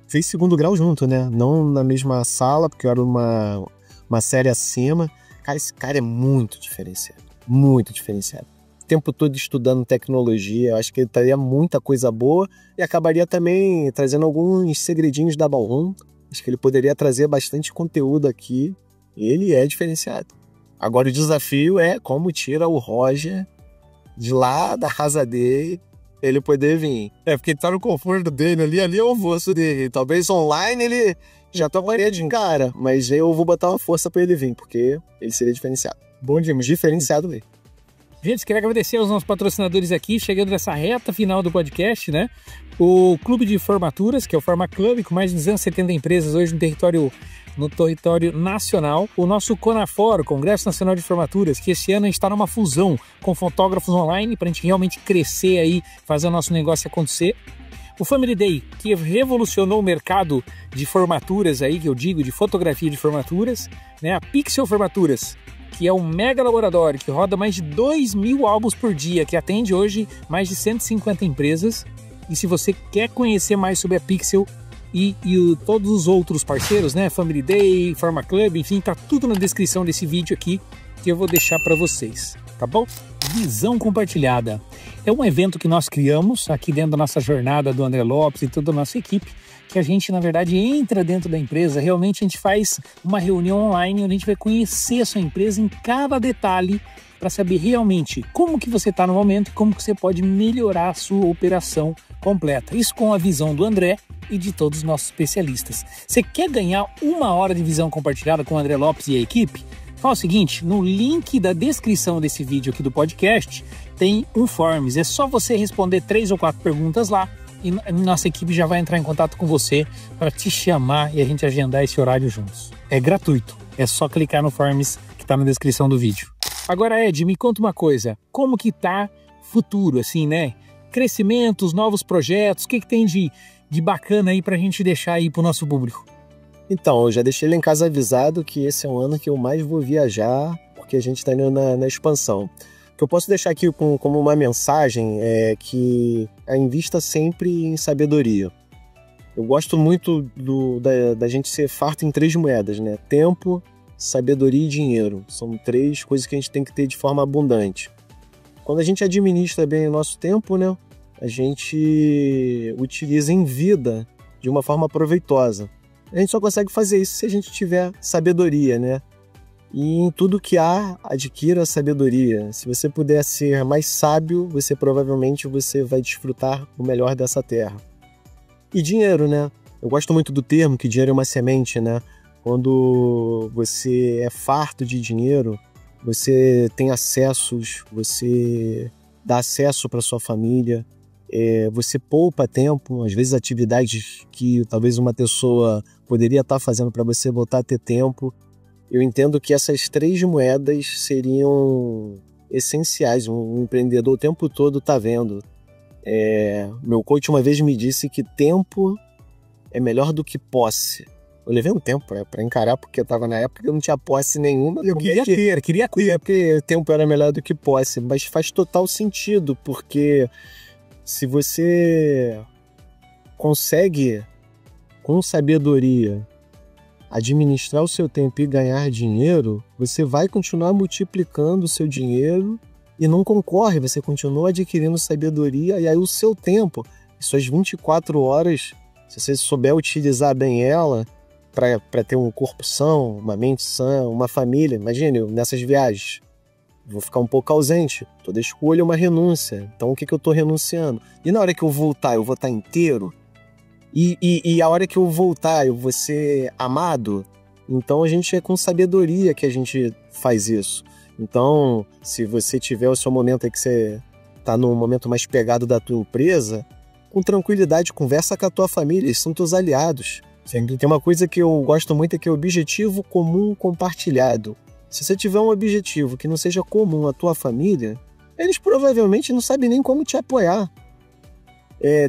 fez segundo grau junto, né? Não na mesma sala, porque eu era uma série acima. Cara, esse cara é muito diferenciado. Muito diferenciado. O tempo todo estudando tecnologia. Eu acho que ele traria muita coisa boa e acabaria também trazendo alguns segredinhos da Ballroom. Acho que ele poderia trazer bastante conteúdo aqui. Ele é diferenciado. Agora o desafio é como tira o Roger de lá da casa dele, ele poder vir. Porque ele tá no conforto dele, ali é o almoço dele. Talvez online ele já tomaria de cara, mas eu vou botar uma força pra ele vir, porque ele seria diferenciado. Bom demais. Diferenciado mesmo. Gente, queria agradecer aos nossos patrocinadores aqui, chegando nessa reta final do podcast, né? O Clube de Formaturas, que é o Forma Club, com mais de 270 empresas hoje no território nacional. O nosso Conafor, Congresso Nacional de Formaturas, que esse ano a gente está numa fusão com fotógrafos online para a gente realmente crescer aí, fazer o nosso negócio acontecer. O Family Day, que revolucionou o mercado de formaturas aí, que eu digo, de fotografia de formaturas, né? A Pixel Formaturas, que é um mega laboratório que roda mais de 2.000 álbuns por dia, que atende hoje mais de 150 empresas. E se você quer conhecer mais sobre a Pixel e todos os outros parceiros, né, Family Day, Forma Club, enfim, tá tudo na descrição desse vídeo aqui que eu vou deixar para vocês, tá bom? Visão Compartilhada é um evento que nós criamos aqui dentro da nossa jornada do André Lopes e toda a nossa equipe, que a gente, na verdade, entra dentro da empresa, realmente a gente faz uma reunião online onde a gente vai conhecer a sua empresa em cada detalhe para saber realmente como que você está no momento e como que você pode melhorar a sua operação completa. Isso com a visão do André e de todos os nossos especialistas. Você quer ganhar 1 hora de visão compartilhada com o André Lopes e a equipe? Fala o seguinte, no link da descrição desse vídeo aqui do podcast tem um Forms. É só você responder 3 ou 4 perguntas lá e a nossa equipe já vai entrar em contato com você para te chamar e a gente agendar esse horário juntos. É gratuito, é só clicar no Forms que está na descrição do vídeo. Agora, Ed, me conta uma coisa, como que tá futuro, assim, né? Crescimentos, novos projetos, o que tem de bacana aí pra gente deixar aí pro nosso público? Então, eu já deixei lá em casa avisado que esse é um ano que eu mais vou viajar, porque a gente está indo na expansão. O que eu posso deixar aqui como uma mensagem é que invista sempre em sabedoria. Eu gosto muito da gente ser farto em 3 moedas, né? Tempo, sabedoria e dinheiro. São 3 coisas que a gente tem que ter de forma abundante. Quando a gente administra bem o nosso tempo, né? A gente utiliza em vida de uma forma proveitosa. A gente só consegue fazer isso se a gente tiver sabedoria, né? E em tudo que há, adquira sabedoria. Se você puder ser mais sábio, provavelmente você vai desfrutar o melhor dessa terra. E dinheiro, né? Eu gosto muito do termo que dinheiro é uma semente, né? Quando você é farto de dinheiro, você tem acessos, você dá acesso para sua família, você poupa tempo, às vezes atividades que talvez uma pessoa poderia estar fazendo para você voltar a ter tempo. Eu entendo que essas 3 moedas seriam essenciais. Um empreendedor o tempo todo está vendo. Meu coach uma vez me disse que tempo é melhor do que posse. Eu levei um tempo para encarar, porque eu estava na época que eu não tinha posse nenhuma. Eu queria ter. Porque tempo era melhor do que posse. Mas faz total sentido, porque se você consegue, com sabedoria, administrar o seu tempo e ganhar dinheiro, você vai continuar multiplicando o seu dinheiro e não concorre, você continua adquirindo sabedoria, e aí o seu tempo, suas 24 horas, se você souber utilizar bem ela para ter um corpo são, uma mente sã, uma família. Imagine, nessas viagens, vou ficar um pouco ausente, toda escolha é uma renúncia, então o que eu estou renunciando? E na hora que eu voltar, eu vou estar inteiro? E a hora que eu voltar, eu vou ser amado? Então a gente é com sabedoria que a gente faz isso. Então, se você tiver o seu momento aí que você está num momento mais pegado da tua empresa, com tranquilidade, conversa com a tua família, eles são teus aliados. Tem uma coisa que eu gosto muito, é que é o objetivo comum compartilhado. Se você tiver um objetivo que não seja comum à tua família, eles provavelmente não sabem nem como te apoiar.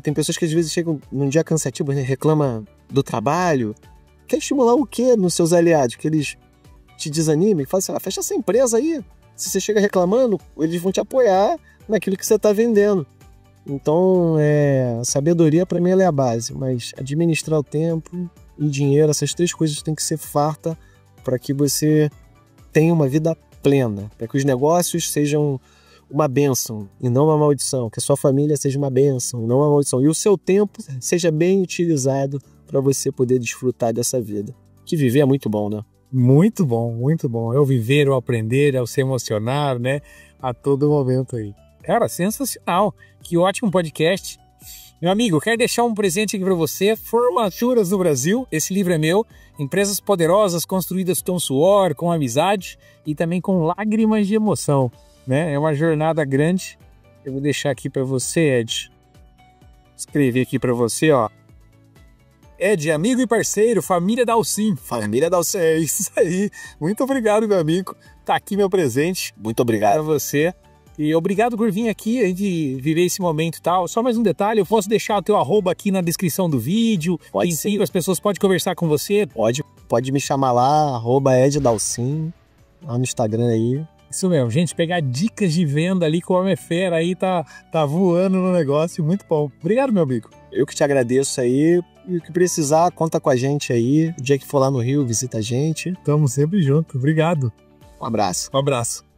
Tem pessoas que às vezes chegam num dia cansativo, reclamam do trabalho. Quer estimular o quê nos seus aliados? Que eles te desanimem? Falam assim, fecha essa empresa aí. Se você chega reclamando, eles vão te apoiar naquilo que você está vendendo. Então, sabedoria para mim ela é a base, mas administrar o tempo e dinheiro, essas três coisas têm que ser farta para que você tenha uma vida plena, para que os negócios sejam uma bênção e não uma maldição, que a sua família seja uma bênção, não uma maldição, e o seu tempo seja bem utilizado para você poder desfrutar dessa vida. Que viver é muito bom, né? Muito bom, muito bom. É o viver, é o aprender, é o se emocionar, né? A todo momento aí. Cara, sensacional. Que ótimo podcast. Meu amigo, eu quero deixar um presente aqui para você. Formaturas no Brasil. Esse livro é meu. Empresas poderosas construídas com suor, com amizade e também com lágrimas de emoção, né? É uma jornada grande. Eu vou deixar aqui para você, Ed. Escrevi aqui para você, ó. Ed, amigo e parceiro, família Dalcin. Família Dalcin, é isso aí. Muito obrigado, meu amigo. Tá aqui meu presente. Muito obrigado. Para você. E obrigado por vir aqui, a gente viver esse momento e tal. Só mais um detalhe, eu posso deixar o teu @, aqui na descrição do vídeo. Pode sim. As pessoas podem conversar com você. Pode me chamar lá, @EdDalcin, lá no Instagram aí. Isso mesmo, gente, pegar dicas de venda ali com o Homem é Fera aí, tá voando no negócio, muito bom. Obrigado, meu amigo. Eu que te agradeço aí, e o que precisar, conta com a gente aí. O dia que for lá no Rio, visita a gente. Tamo sempre junto, obrigado. Um abraço. Um abraço.